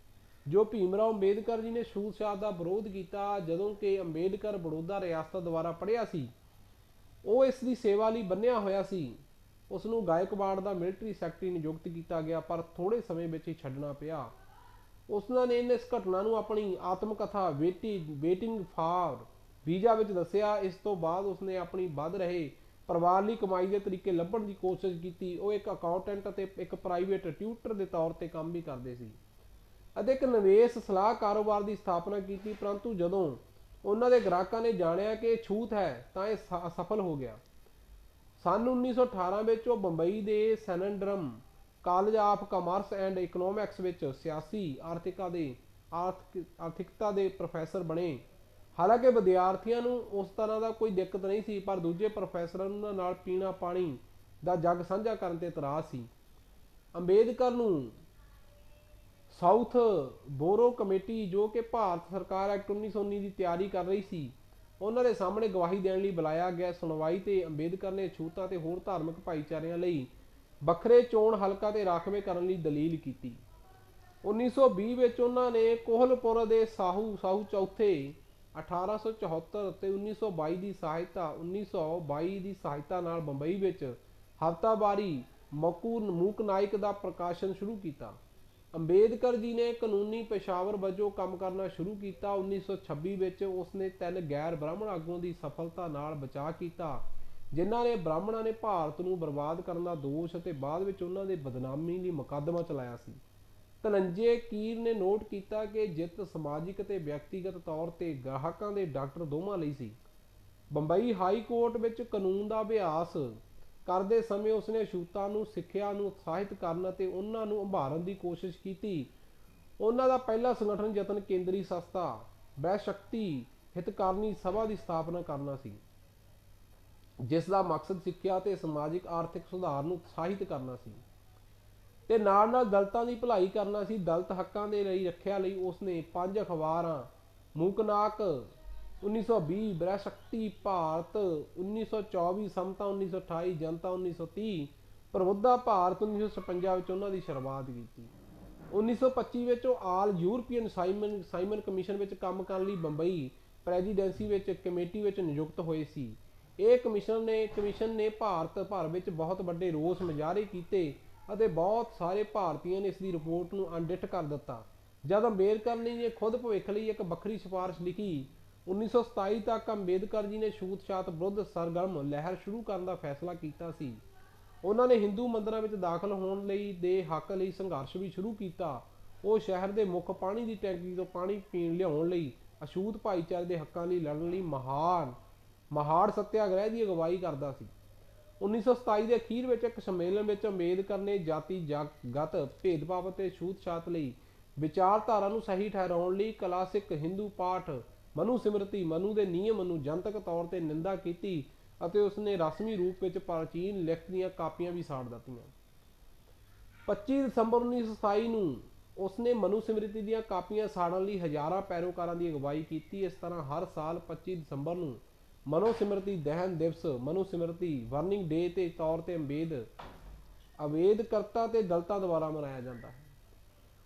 ਜੋ ਭੀਮਰਾਓ ਅੰਬੇਦਕਰ ਜੀ ਨੇ ਛੂਤਛਾਤ ਦਾ ਵਿਰੋਧ ਕੀਤਾ ਜਦੋਂ ਕਿ ਅੰਬੇਦਕਰ ਬੜੌਦਾ ਰਿਆਸਤ ਦੁਆਰਾ ਪੜ੍ਹਿਆ ਸੀ, ਉਹ ਇਸ ਦੀ ਸੇਵਾ ਲਈ ਬੰਨਿਆ ਹੋਇਆ ਸੀ। ਉਸ ਨੂੰ ਗਾਇਕਵਾੜ ਦਾ ਮਿਲਟਰੀ ਸੈਕਟਰੀ ਨਿਯੁਕਤ ਕੀਤਾ ਗਿਆ, ਪਰ ਥੋੜੇ ਸਮੇਂ ਵਿੱਚ ਹੀ ਛੱਡਣਾ ਪਿਆ। ਉਸਨਾਂ ਨੇ ਇਸ ਘਟਨਾ ਨੂੰ ਆਪਣੀ ਆਤਮਕਥਾ ਵੇਟਿੰਗ ਫਾਰ ਵੀਜ਼ਾ ਵਿੱਚ ਦੱਸਿਆ। ਇਸ ਤੋਂ ਬਾਅਦ ਉਸਨੇ ਆਪਣੀ ਵੱਧ ਰਹੇ ਪਰਿਵਾਰ ਲਈ ਕਮਾਈ ਦੇ ਤਰੀਕੇ ਲੱਭਣ ਦੀ ਕੋਸ਼ਿਸ਼ ਕੀਤੀ। ਉਹ ਇੱਕ ਅਕਾਊਂਟੈਂਟ ਅਤੇ ਇੱਕ ਪ੍ਰਾਈਵੇਟ ਟਿਊਟਰ ਦੇ ਤੌਰ ਤੇ ਕੰਮ ਵੀ ਕਰਦੇ ਸੀ ਅਤੇ ਇੱਕ ਨਿਵੇਸ਼ ਸਲਾਹ ਕਾਰੋਬਾਰ ਦੀ ਸਥਾਪਨਾ ਕੀਤੀ। ਪਰੰਤੂ ਜਦੋਂ ਉਹਨਾਂ ਦੇ ਗ੍ਰਾਹਕਾਂ ਨੇ ਜਾਣਿਆ ਕਿ ਇਹ ਛੂਤ ਹੈ ਤਾਂ ਇਹ ਅਸਫਲ ਹੋ ਗਿਆ। ਸੰਨ 1918 ਵਿੱਚ ਉਹ ਬੰਬਈ ਦੇ Sydenham college of commerce and economics ਵਿੱਚ ਸਿਆਸੀ ਆਰਥਿਕਤਾ ਦੇ ਪ੍ਰੋਫੈਸਰ ਬਣੇ। ਹਾਲਾਂਕਿ ਵਿਦਿਆਰਥੀਆਂ ਨੂੰ ਉਸ ਤਰ੍ਹਾਂ ਦਾ ਕੋਈ ਦਿੱਕਤ ਨਹੀਂ ਸੀ, ਪਰ ਦੂਜੇ ਪ੍ਰੋਫੈਸਰਾਂ ਨੂੰ ਨਾਲ ਪੀਣਾ ਪਾਣੀ ਦਾ ਜੱਗ ਸਾਂਝਾ ਕਰਨ ਤੇ ਇਤਰਾਜ਼ ਸੀ। ਅੰਬੇਦਕਰ ਨੂੰ ਸਾਊਥ ਬੋਰੋ ਕਮੇਟੀ, ਜੋ ਕਿ ਭਾਰਤ ਸਰਕਾਰ ਐਕਟ 1919 ਦੀ ਤਿਆਰੀ ਕਰ ਰਹੀ ਸੀ, ਉਹਨਾਂ ਦੇ ਸਾਹਮਣੇ ਗਵਾਹੀ ਦੇਣ ਲਈ ਬੁਲਾਇਆ ਗਿਆ। ਸੁਣਵਾਈ ਤੇ ਅੰਬੇਦਕਰ ਨੇ ਛੂਤਾਂ ਤੇ ਹੋਰ ਧਾਰਮਿਕ ਭਾਈਚਾਰਿਆਂ ਲਈ ਵੱਖਰੇ ਚੋਣ ਹਲਕਾ ਤੇ ਰਾਖਵੇਂ ਕਰਨ ਲਈ ਦਲੀਲ ਕੀਤੀ। 1920 ਵਿੱਚ ਉਹਨਾਂ ਨੇ ਕੋਹਲਪੁਰ ਦੇ ਸਾਹੂ ਚੌਥੇ 1874 ਅਤੇ 1922 ਦੀ ਸਹਾਇਤਾ ਨਾਲ ਬੰਬਈ ਵਿੱਚ ਹਫ਼ਤਾਵਾਰੀ ਮੂਕ ਨਾਇਕ ਦਾ ਪ੍ਰਕਾਸ਼ਨ ਸ਼ੁਰੂ ਕੀਤਾ। ਅੰਬੇਦਕਰ ਜੀ ਨੇ ਕਾਨੂੰਨੀ ਪੇਸ਼ਾਵਰ ਵਜੋਂ ਕੰਮ ਕਰਨਾ ਸ਼ੁਰੂ ਕੀਤਾ। 1926 ਵਿੱਚ ਉਸਨੇ 3 ਗੈਰ ਬ੍ਰਾਹਮਣ ਆਗੂਆਂ ਦੀ ਸਫਲਤਾ ਨਾਲ ਬਚਾਅ ਕੀਤਾ, ਜਿਨ੍ਹਾਂ ਨੇ ਬ੍ਰਾਹਮਣਾਂ ਨੇ ਭਾਰਤ ਨੂੰ ਬਰਬਾਦ ਕਰਨ ਦਾ ਦੋਸ਼ ਅਤੇ ਬਾਅਦ ਵਿੱਚ ਉਹਨਾਂ ਦੇ ਬਦਨਾਮੀ ਲਈ ਮੁਕੱਦਮਾ ਚਲਾਇਆ ਸੀ। ਧਨੰਜੇ ਕੀਰ ਨੇ ਨੋਟ ਕੀਤਾ ਕਿ ਜਿੱਤ ਸਮਾਜਿਕ ਅਤੇ ਵਿਅਕਤੀਗਤ ਤੌਰ ਤੇ ਗ੍ਰਾਹਕਾਂ ਦੇ ਡਾਕਟਰ ਦੋਵਾਂ ਲਈ ਸੀ। ਬੰਬਈ ਹਾਈ ਕੋਰਟ ਵਿੱਚ ਕਾਨੂੰਨ ਦਾ ਅਭਿਆਸ ਕਰਦੇ ਸਮੇਂ ਉਸਨੇ ਛੂਤਾਂ ਨੂੰ ਸਿੱਖਿਆ ਨੂੰ ਉਤਸ਼ਾਹਿਤ ਕਰਨ ਅਤੇ ਉਹਨਾਂ ਨੂੰ ਉਭਾਰਨ ਦੀ ਕੋਸ਼ਿਸ਼ ਕੀਤੀ। ਉਹਨਾਂ ਦਾ ਪਹਿਲਾ ਸੰਗਠਨ ਯਤਨ ਕੇਂਦਰੀ ਸੰਸਥਾ ਬ੍ਰਹਿਸ਼ਕਤੀ ਹਿਤਕਾਰਨੀ ਸਭਾ ਦੀ ਸਥਾਪਨਾ ਕਰਨਾ ਸੀ, ਜਿਸ ਦਾ ਮਕਸਦ ਸਿੱਖਿਆ ਅਤੇ ਸਮਾਜਿਕ ਆਰਥਿਕ ਸੁਧਾਰ ਨੂੰ ਉਤਸ਼ਾਹਿਤ ਕਰਨਾ ਸੀ ਤੇ ਨਾਲ ਨਾਲ ਦਲਿਤਾਂ ਦੀ ਭਲਾਈ ਕਰਨਾ ਸੀ। ਦਲਿਤ ਹੱਕਾਂ ਦੇ ਲਈ ਰੱਖਿਆ ਲਈ ਉਸਨੇ 5 ਅਖਬਾਰਾਂ, ਮੂਕਨਾਕ 1920, ਬ੍ਰਹਿਸ਼ਕਤੀ ਭਾਰਤ 1924, ਸਮਤਾ 1928, ਜਨਤਾ 1930, ਪ੍ਰਬੁੱਧਾ ਭਾਰਤ 1956 ਵਿੱਚ ਉਹਨਾਂ ਦੀ ਸ਼ੁਰੂਆਤ ਕੀਤੀ। 1925 ਵਿੱਚ ਉਹ ਆਲ ਯੂਰਪੀਅਨ ਸਾਈਮਨ ਕਮਿਸ਼ਨ ਵਿੱਚ ਕੰਮ ਕਰਨ ਲਈ ਬੰਬਈ ਪ੍ਰੈਜ਼ੀਡੈਂਸੀ ਵਿੱਚ ਕਮੇਟੀ ਵਿੱਚ ਨਿਯੁਕਤ ਹੋਏ ਸੀ। ਇਹ ਕਮਿਸ਼ਨ ਨੇ ਭਾਰਤ ਭਰ ਵਿੱਚ ਬਹੁਤ ਵੱਡੇ ਰੋਸ ਮੁਜ਼ਾਹਰੇ ਕੀਤੇ ਅਤੇ ਬਹੁਤ ਸਾਰੇ ਭਾਰਤੀਆਂ ਨੇ ਇਸ ਦੀ ਰਿਪੋਰਟ ਨੂੰ ਅਣਡਿੱਠ ਕਰ ਦਿੱਤਾ। ਜਦ ਅੰਬੇਦਕਰ ਨੇ ਖੁਦ ਭਵਿੱਖ ਲਈ ਇੱਕ ਵੱਖਰੀ ਸਿਫਾਰਿਸ਼ ਲਿਖੀ, 1927 ਤੱਕ ਅੰਬੇਦਕਰ ਜੀ ਨੇ ਛੂਤ-ਛਾਤ ਵਿਰੁੱਧ ਸਰਗਰਮ ਲਹਿਰ ਸ਼ੁਰੂ ਕਰਨ ਦਾ ਫੈਸਲਾ ਕੀਤਾ ਸੀ। ਉਹਨਾਂ ਨੇ ਹਿੰਦੂ ਮੰਦਰਾਂ ਵਿੱਚ ਦਾਖਲ ਹੋਣ ਲਈ ਦੇ ਹੱਕ ਲਈ ਸੰਘਰਸ਼ ਵੀ ਸ਼ੁਰੂ ਕੀਤਾ। ਉਹ ਸ਼ਹਿਰ ਦੇ ਮੁੱਖ ਪਾਣੀ ਦੀ ਟੈਂਕੀ ਤੋਂ ਪਾਣੀ ਲਿਆਉਣ ਲਈ ਅਛੂਤ ਭਾਈਚਾਰੇ ਦੇ ਹੱਕਾਂ ਲਈ ਲੜਨ ਲਈ ਮਹਾੜ ਸੱਤਿਆਗ੍ਰਹਿ ਦੀ ਅਗਵਾਈ ਕਰਦਾ ਸੀ। 1927 ਦੇ ਅਖੀਰ ਵਿੱਚ ਇੱਕ ਸੰਮੇਲਨ ਵਿੱਚ ਅੰਬੇਦਕਰ ਨੇ ਜਾਤੀਗਤ ਭੇਦਭਾਵ ਅਤੇ ਛੂਤ-ਛਾਤ ਲਈ ਵਿਚਾਰਧਾਰਾ ਨੂੰ ਸਹੀ ਠਹਿਰਾਉਣ ਲਈ ਕਲਾਸਿਕ ਹਿੰਦੂ ਪਾਠ ਮਨੂ ਸਿਮਰਤੀ ਮਨੂ ਦੇ ਨਿਯਮ ਨੂੰ ਜਨਤਕ ਤੌਰ ਤੇ ਨਿੰਦਾ ਕੀਤੀ ਅਤੇ ਉਸਨੇ ਰਸਮੀ ਰੂਪ ਵਿੱਚ ਪ੍ਰਾਚੀਨ ਲਿਖਤ ਦੀਆਂ ਕਾਪੀਆਂ ਵੀ ਸਾੜ ਦਿੱਤੀਆਂ। 25 ਦਸੰਬਰ 1927 ਨੂੰ ਉਸਨੇ ਮਨੂ ਸਿਮਰਤੀ ਦੀਆਂ ਕਾਪੀਆਂ ਸਾੜਨ ਲਈ ਹਜ਼ਾਰਾਂ ਪੈਰੋਕਾਰਾਂ ਦੀ ਅਗਵਾਈ ਕੀਤੀ। ਇਸ ਤਰ੍ਹਾਂ ਹਰ ਸਾਲ 25 ਦਸੰਬਰ ਨੂੰ ਮਨੋ ਸਿਮਰਤੀ ਦਹਨ ਦਿਵਸ, ਮਨੂ ਸਿਮਰਤੀ ਬਰਨਿੰਗ ਡੇ ਦੇ ਤੌਰ ਤੇ ਅੰਬੇਦਕਰਤਾ ਤੇ ਦਲਿਤਾਂ ਦੁਆਰਾ ਮਨਾਇਆ ਜਾਂਦਾ ਹੈ।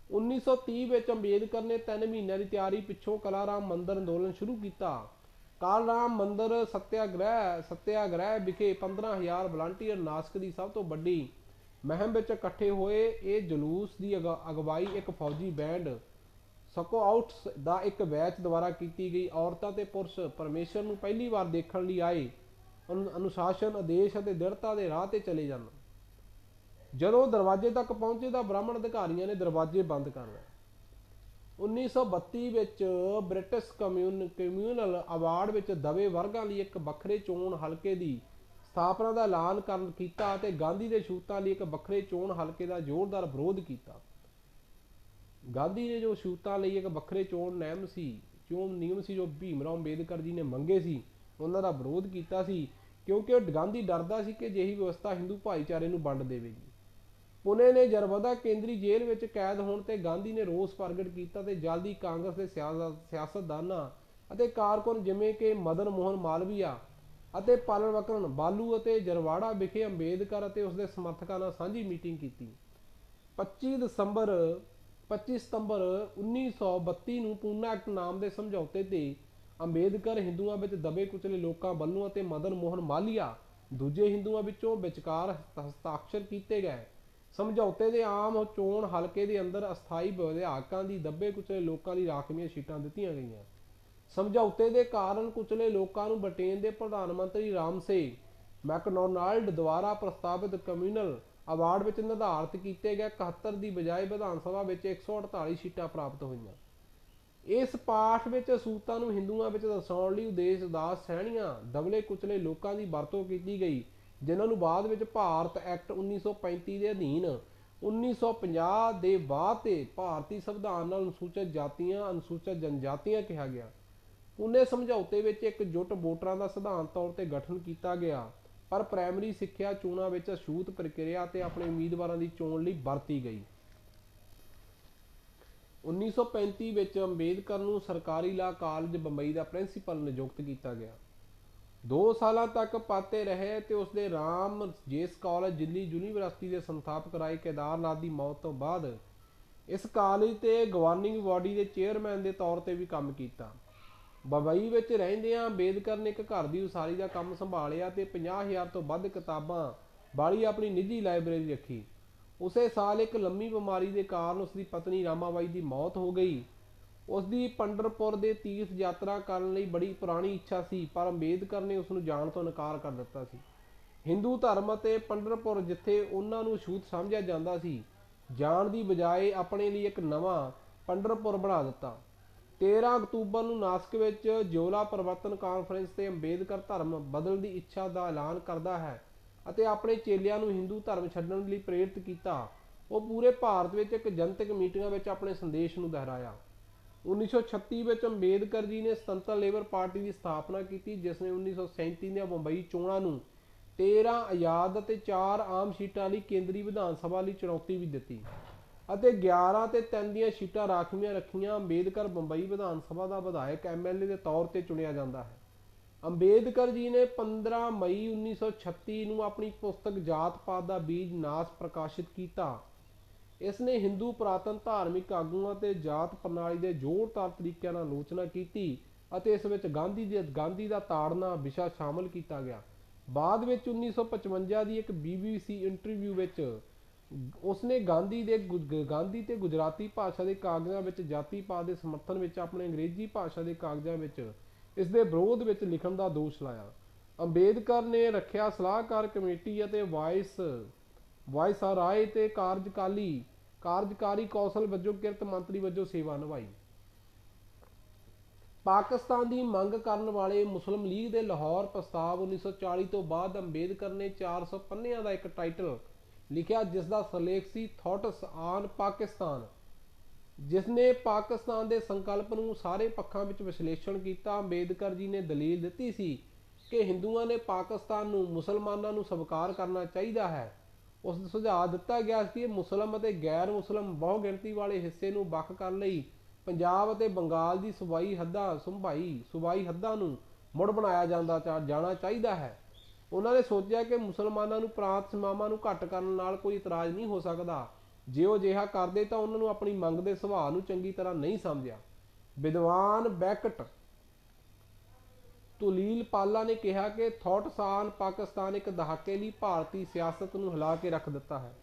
1930 ਵਿੱਚ ਅੰਬੇਦਕਰ ਨੇ 3 ਮਹੀਨਿਆਂ ਦੀ ਤਿਆਰੀ ਪਿੱਛੋਂ ਕਲਾਰਾਮ ਮੰਦਰ ਅੰਦੋਲਨ ਸ਼ੁਰੂ ਕੀਤਾ। ਕਾਲਰਾਮ ਮੰਦਰ ਸੱਤਿਆਗ੍ਰਹਿ ਵਿਖੇ 15,000 ਵਲੰਟੀਅਰ ਨਾਸਕ ਦੀ ਸਭ ਤੋਂ ਵੱਡੀ ਮੁਹਿੰਮ ਵਿੱਚ ਇਕੱਠੇ ਹੋਏ। ਇਹ ਜਲੂਸ ਦੀ ਅਗਵਾਈ ਇੱਕ ਫੌਜੀ ਬੈਂਡ ਸਕੌਟਸ ਦਾ ਇੱਕ ਬੈਚ ਦੁਆਰਾ ਕੀਤੀ ਗਈ। ਔਰਤਾਂ ਤੇ ਪੁਰਸ਼ ਪਰਮੇਸ਼ਰ ਨੂੰ ਪਹਿਲੀ ਵਾਰ ਦੇਖਣ ਲਈ ਆਏ, ਅਨੁਸ਼ਾਸਨ, ਆਦੇਸ਼ ਅਤੇ ਦ੍ਰਿੜਤਾ ਦੇ ਰਾਹ ਤੇ ਚਲੇ ਜਾਣ। ਜਦੋਂ ਦਰਵਾਜ਼ੇ ਤੱਕ ਪਹੁੰਚੇ ਤਾਂ ਬ੍ਰਾਹਮਣ ਅਧਿਕਾਰੀਆਂ ਨੇ ਦਰਵਾਜ਼ੇ ਬੰਦ ਕਰ ਲਏ। 1932 ਵਿੱਚ ਬ੍ਰਿਟਿਸ਼ ਕਮਿਊਨਲ ਅਵਾਰਡ ਵਿੱਚ ਦਬੇ ਵਰਗਾਂ ਲਈ ਇੱਕ ਵੱਖਰੇ ਚੋਣ ਹਲਕੇ ਦੀ ਸਥਾਪਨਾ ਦਾ ਐਲਾਨ ਕੀਤਾ ਅਤੇ ਗਾਂਧੀ ਦੇ ਛੂਤਾਂ ਲਈ ਇੱਕ ਵੱਖਰੇ ਚੋਣ ਹਲਕੇ ਦਾ ਜ਼ੋਰਦਾਰ ਵਿਰੋਧ ਕੀਤਾ। ਗਾਂਧੀ ਨੇ ਜੋ ਛੂਤਾਂ ਲਈ ਇੱਕ ਵੱਖਰੇ ਚੋਣ ਨਿਯਮ ਸੀ ਜੋ ਭੀਮ ਰਾਓ ਅੰਬੇਦਕਰ ਜੀ ਨੇ ਮੰਗੇ ਸੀ, ਉਹਨਾਂ ਦਾ ਵਿਰੋਧ ਕੀਤਾ ਸੀ, ਕਿਉਂਕਿ ਗਾਂਧੀ ਡਰਦਾ ਸੀ ਕਿ ਅਜਿਹੀ ਵਿਵਸਥਾ ਹਿੰਦੂ ਭਾਈਚਾਰੇ ਨੂੰ ਵੰਡ ਦੇਵੇਗੀ। ਪੁਣੇ ਨੇ ਜਰਬਦਾ ਕੇਂਦਰੀ ਜੇਲ੍ਹ ਵਿੱਚ ਕੈਦ ਹੋਣ ਤੇ ਗਾਂਧੀ ਨੇ ਰੋਸ ਪ੍ਰਗਟ ਕੀਤਾ ਤੇ ਜਲਦੀ ਕਾਂਗਰਸ ਦੇ ਸਿਆਸਤਦਾਨਾਂ ਅਤੇ ਕਾਰਕੁਨ ਜਿਵੇਂ ਕਿ ਮਦਨ ਮੋਹਨ ਮਾਲਵੀਆ ਅਤੇ ਪਾਲਵਕਰਨ ਬਾਲੂ ਅਤੇ ਜਰਵਾੜਾ ਵਿਖੇ ਅੰਬੇਦਕਰ ਅਤੇ ਉਸਦੇ ਸਮਰਥਕਾਂ ਨਾਲ ਸਾਂਝੀ ਮੀਟਿੰਗ ਕੀਤੀ। 25 ਸਤੰਬਰ 1932 ਨੂੰ ਪੂਨਾ ਐਕਟ ਨਾਮ ਦੇ ਸਮਝੌਤੇ ਤੇ ਅੰਬੇਦਕਰ ਹਿੰਦੂਆਂ ਵਿੱਚ ਦਬੇ ਕੁਚਲੇ ਲੋਕਾਂ ਵੱਲੋਂ ਅਤੇ ਮਦਨ ਮੋਹਨ ਮਾਲਵੀਆ ਦੂਜੇ ਹਿੰਦੂਆਂ ਵਿੱਚੋਂ ਵਿਚਕਾਰ ਹਸਤਾਖਰ ਕੀਤੇ ਗਏ। ਸਮਝੌਤੇ ਦੇ ਆਮ ਚੋਣ ਹਲਕੇ ਦੇ ਅੰਦਰ ਅਸਥਾਈ ਵਿਧਾਇਕਾਂ ਦੀ ਦੱਬੇ ਕੁਚਲੇ ਲੋਕਾਂ ਲਈ ਰਾਖਵੀਆਂ ਸੀਟਾਂ ਦਿੱਤੀਆਂ ਗਈਆਂ। ਸਮਝੌਤੇ ਦੇ ਕਾਰਨ ਕੁਚਲੇ ਲੋਕਾਂ ਨੂੰ ਬ੍ਰਿਟੇਨ ਦੇ ਪ੍ਰਧਾਨ ਮੰਤਰੀ ਰਾਮਸੇ ਮੈਕਡੋਨਾਲਡ ਦੁਆਰਾ ਪ੍ਰਸਤਾਵਿਤ ਕਮਿਊਨਲ ਅਵਾਰਡ ਵਿੱਚ ਨਿਰਧਾਰਿਤ ਕੀਤੇ ਗਏ 71 ਦੀ ਬਜਾਏ ਵਿਧਾਨ ਸਭਾ ਵਿੱਚ 148 ਸੀਟਾਂ ਪ੍ਰਾਪਤ ਹੋਈਆਂ। ਇਸ ਪਾਠ ਵਿੱਚ ਅਸੂਤਾਂ ਨੂੰ ਹਿੰਦੂਆਂ ਵਿੱਚ ਦਰਸਾਉਣ ਲਈ ਉਦੇਸ਼ ਉਦਾਸ ਸਹਿਣੀਆਂ ਦਬਲੇ ਕੁਚਲੇ ਲੋਕਾਂ ਦੀ ਵਰਤੋਂ ਕੀਤੀ ਗਈ, ਜਿਨ੍ਹਾਂ ਨੂੰ ਬਾਅਦ ਵਿੱਚ ਭਾਰਤ ਐਕਟ 1935 ਦੇ ਅਧੀਨ 1950 ਦੇ ਬਾਅਦ ਤੇ ਭਾਰਤੀ ਸੰਵਿਧਾਨ ਨਾਲ ਅਨੁਸੂਚਿਤ ਜਾਤੀਆਂ ਅਨੁਸੂਚਿਤ ਜਨਜਾਤੀਆਂ ਕਿਹਾ ਗਿਆ। ਪੁਣੇ ਸਮਝੌਤੇ ਵਿੱਚ ਇਕਜੁੱਟ ਵੋਟਰਾਂ ਦਾ ਸਿਧਾਂਤ ਤੌਰ ਤੇ ਗਠਨ ਕੀਤਾ ਗਿਆ, ਪਰ ਪ੍ਰਾਇਮਰੀ ਸਿੱਖਿਆ ਚੋਣਾਂ ਵਿੱਚ ਅਛੂਤ ਪ੍ਰਕਿਰਿਆ ਤੇ ਆਪਣੇ ਉਮੀਦਵਾਰਾਂ ਦੀ ਚੋਣ ਲਈ ਵਰਤੀ ਗਈ। 1935 ਵਿੱਚ ਅੰਬੇਦਕਰ ਨੂੰ ਸਰਕਾਰੀ ਲਾਅ ਕਾਲਜ ਬੰਬਈ ਦਾ ਪ੍ਰਿੰਸੀਪਲ ਨਿਯੁਕਤ ਕੀਤਾ ਗਿਆ। 2 ਸਾਲਾਂ ਤੱਕ ਪਾਤੇ ਰਹੇ ਤੇ ਉਸਦੇ ਰਾਮ ਜੇਸ ਕਾਲਜ ਦਿੱਲੀ ਯੂਨੀਵਰਸਿਟੀ ਦੇ ਸੰਸਥਾਪਕ ਰਾਏ ਕੇਦਾਰਨਾਥ ਦੀ ਮੌਤ ਤੋਂ ਬਾਅਦ ਇਸ ਕਾਲਜ ਤੇ ਗਵਰਨਿੰਗ ਬਾਡੀ ਦੇ ਚੇਅਰਮੈਨ ਦੇ ਤੌਰ ਤੇ ਵੀ ਕੰਮ ਕੀਤਾ। ਬੰਬਈ ਵਿੱਚ ਰਹਿੰਦਿਆਂ ਅੰਬੇਦਕਰ ਨੇ ਇੱਕ ਘਰ ਦੀ ਉਸਾਰੀ ਦਾ ਕੰਮ ਸੰਭਾਲਿਆ ਤੇ 50,000 ਤੋਂ ਵੱਧ ਕਿਤਾਬਾਂ ਵਾਲੀ ਆਪਣੀ ਨਿੱਜੀ ਲਾਇਬ੍ਰੇਰੀ ਰੱਖੀ। ਉਸੇ ਸਾਲ ਇੱਕ ਲੰਮੀ ਬਿਮਾਰੀ ਦੇ ਕਾਰਨ ਉਸਦੀ ਪਤਨੀ ਰਾਮਾਬਾਈ ਦੀ ਮੌਤ ਹੋ ਗਈ। ਉਸਦੀ ਪੰਡਰਪੁਰ ਦੇ ਤੀਰਥ ਯਾਤਰਾ ਕਰਨ ਲਈ ਬੜੀ ਪੁਰਾਣੀ ਇੱਛਾ ਸੀ, ਪਰ ਅੰਬੇਦਕਰ ਨੇ ਉਸ ਨੂੰ ਜਾਣ ਤੋਂ ਇਨਕਾਰ ਕਰ ਦਿੱਤਾ ਸੀ। ਹਿੰਦੂ ਧਰਮ ਅਤੇ ਪੰਡਰਪੁਰ ਜਿੱਥੇ ਉਹਨਾਂ ਨੂੰ ਅਛੂਤ ਸਮਝਿਆ ਜਾਂਦਾ ਸੀ, ਜਾਣ ਦੀ ਬਜਾਏ ਆਪਣੇ ਲਈ ਇੱਕ ਨਵਾਂ ਪੰਡਰਪੁਰ ਬਣਾ ਦਿੱਤਾ। 13 ਅਕਤੂਬਰ ਨੂੰ ਨਾਸਿਕ ਵਿੱਚ ਜਿਉਲਾ ਪਰਿਵਰਤਨ ਕਾਨਫਰੰਸ ਤੇ ਅੰਬੇਦਕਰ ਧਰਮ ਬਦਲਣ ਦੀ ਇੱਛਾ ਦਾ ਐਲਾਨ ਕਰਦਾ ਹੈ ਅਤੇ ਆਪਣੇ ਚੇਲਿਆਂ ਨੂੰ ਹਿੰਦੂ ਧਰਮ ਛੱਡਣ ਲਈ ਪ੍ਰੇਰਿਤ ਕੀਤਾ। ਉਹ ਪੂਰੇ ਭਾਰਤ ਵਿੱਚ ਇੱਕ ਜਨਤਕ ਮੀਟਿੰਗਾਂ ਵਿੱਚ ਆਪਣੇ ਸੰਦੇਸ਼ ਨੂੰ ਦੁਹਰਾਇਆ। 1936 ਵਿੱਚ ਅੰਬੇਦਕਰ ਜੀ ਨੇ ਸੁਤੰਤਰ ਲੇਬਰ ਪਾਰਟੀ ਦੀ ਸਥਾਪਨਾ ਕੀਤੀ, ਜਿਸ ਨੇ 1937 ਦੀਆਂ ਬੰਬਈ ਚੋਣਾਂ ਨੂੰ 13 ਆਜ਼ਾਦ ਅਤੇ 4 ਆਮ ਸੀਟਾਂ ਲਈ ਕੇਂਦਰੀ ਵਿਧਾਨ ਸਭਾ ਲਈ ਚੁਣੌਤੀ ਵੀ ਦਿੱਤੀ ਅਤੇ 11 ਤੇ 3 ਦੀਆਂ ਸੀਟਾਂ ਰਾਖਵੀਆਂ ਰੱਖੀਆਂ। ਅੰਬੇਦਕਰ ਬੰਬਈ ਵਿਧਾਨ ਸਭਾ ਦਾ ਵਿਧਾਇਕ MLA ਦੇ ਤੌਰ ਤੇ ਚੁਣਿਆ ਜਾਂਦਾ ਹੈ। ਅੰਬੇਦਕਰ ਜੀ ਨੇ 15 ਮਈ 1936 ਨੂੰ ਆਪਣੀ ਪੁਸਤਕ ਜਾਤ ਪਾਤ ਦਾ ਬੀਜ ਨਾਸ ਪ੍ਰਕਾਸ਼ਿਤ ਕੀਤਾ। ਇਸ ਨੇ ਹਿੰਦੂ ਪੁਰਾਤਨ ਧਾਰਮਿਕ ਆਗੂਆਂ ਤੇ ਜਾਤ ਪ੍ਰਣਾਲੀ ਦੇ ਜ਼ੋਰਦਾਰ ਤਰੀਕਿਆਂ ਨਾਲ ਆਲੋਚਨਾ ਕੀਤੀ ਅਤੇ ਇਸ ਵਿੱਚ ਗਾਂਧੀ ਦਾ ਤਾੜਨਾ ਵਿਸ਼ਾ ਸ਼ਾਮਲ ਕੀਤਾ ਗਿਆ। ਬਾਅਦ ਵਿੱਚ 1955 ਦੀ ਇੱਕ BBC ਇੰਟਰਵਿਊ ਵਿੱਚ ਉਸਨੇ ਗਾਂਧੀ ਤੇ ਗੁਜਰਾਤੀ ਭਾਸ਼ਾ ਦੇ ਕਾਗਜ਼ਾਂ ਵਿੱਚ ਜਾਤੀ ਪਾਤ ਦੇ ਸਮਰਥਨ ਵਿੱਚ ਆਪਣੇ ਅੰਗਰੇਜ਼ੀ ਭਾਸ਼ਾ ਦੇ ਕਾਗਜ਼ਾਂ ਵਿੱਚ ਇਸ ਦੇ ਵਿਰੋਧ ਵਿੱਚ ਲਿਖਣ ਦਾ ਦੋਸ਼ ਲਾਇਆ। ਅੰਬੇਦਕਰ ਨੇ ਰੱਖਿਆ ਸਲਾਹਕਾਰ ਕਮੇਟੀ ਅਤੇ ਵਾਇਸਰਾਏ ਤੇ ਕਾਰਜਕਾਰੀ ਕੌਂਸਲ ਵਜੋਂ ਕਿਰਤ ਮੰਤਰੀ ਵਜੋਂ ਸੇਵਾ ਨਿਭਾਈ। ਪਾਕਿਸਤਾਨ ਦੀ ਮੰਗ ਕਰਨ ਵਾਲੇ ਮੁਸਲਿਮ ਲੀਗ ਦੇ ਲਾਹੌਰ ਪ੍ਰਸਤਾਵ 1940 ਤੋਂ ਬਾਅਦ ਅੰਬੇਦਕਰ ਨੇ 400 ਪੰਨਿਆਂ ਦਾ ਇੱਕ ਟਾਈਟਲ ਲਿਖਿਆ, ਜਿਸ ਦਾ ਸਿਰਲੇਖ ਸੀ ਥਾਟਸ ਆਨ ਪਾਕਿਸਤਾਨ, ਜਿਸ ਨੇ ਪਾਕਿਸਤਾਨ ਦੇ ਸੰਕਲਪ ਨੂੰ ਸਾਰੇ ਪੱਖਾਂ ਵਿੱਚ ਵਿਸ਼ਲੇਸ਼ਣ ਕੀਤਾ। ਅੰਬੇਦਕਰ ਜੀ ਨੇ ਦਲੀਲ ਦਿੱਤੀ ਸੀ ਕਿ ਹਿੰਦੂਆਂ ਨੇ ਪਾਕਿਸਤਾਨ ਨੂੰ ਮੁਸਲਮਾਨਾਂ ਨੂੰ ਸਵੀਕਾਰ ਕਰਨਾ ਚਾਹੀਦਾ ਹੈ। ਉਸ ਦਾ ਸੁਝਾਅ ਦਿੱਤਾ ਗਿਆ ਸੀ ਕਿ ਮੁਸਲਿਮ ਅਤੇ ਗੈਰ ਮੁਸਲਿਮ ਬਹੁ ਗਿਣਤੀ ਵਾਲੇ ਹਿੱਸੇ ਨੂੰ ਵੱਖ ਕਰਨ ਲਈ ਪੰਜਾਬ ਅਤੇ ਬੰਗਾਲ ਦੀ ਸੂਬਾਈ ਹੱਦਾਂ ਨੂੰ ਮੁੜ ਬਣਾਇਆ ਜਾਣਾ ਚਾਹੀਦਾ ਹੈ। ਉਹਨਾਂ ਨੇ ਸੋਚਿਆ ਕਿ ਮੁਸਲਮਾਨਾਂ ਨੂੰ ਪ੍ਰਾਂਤ ਸੀਮਾਵਾਂ ਨੂੰ ਘੱਟ ਕਰਨ ਨਾਲ ਕੋਈ ਇਤਰਾਜ਼ ਨਹੀਂ ਹੋ ਸਕਦਾ। ਜੇ ਉਹ ਅਜਿਹਾ ਕਰਦੇ ਤਾਂ ਉਹਨਾਂ ਨੂੰ ਆਪਣੀ ਮੰਗ ਦੇ ਸੁਭਾਅ ਨੂੰ ਚੰਗੀ ਤਰ੍ਹਾਂ ਨਹੀਂ ਸਮਝਿਆ। ਵਿਦਵਾਨ ਬੈਕਟ ਤੁਲੀਲ ਪਾਲਾ ਨੇ ਕਿਹਾ ਕਿ ਥਾਟਸ ਆਨ ਪਾਕਿਸਤਾਨ ਇੱਕ ਦਹਾਕੇ ਲਈ ਭਾਰਤੀ ਸਿਆਸਤ ਨੂੰ ਹਿਲਾ ਕੇ ਰੱਖ ਦਿੱਤਾ ਹੈ।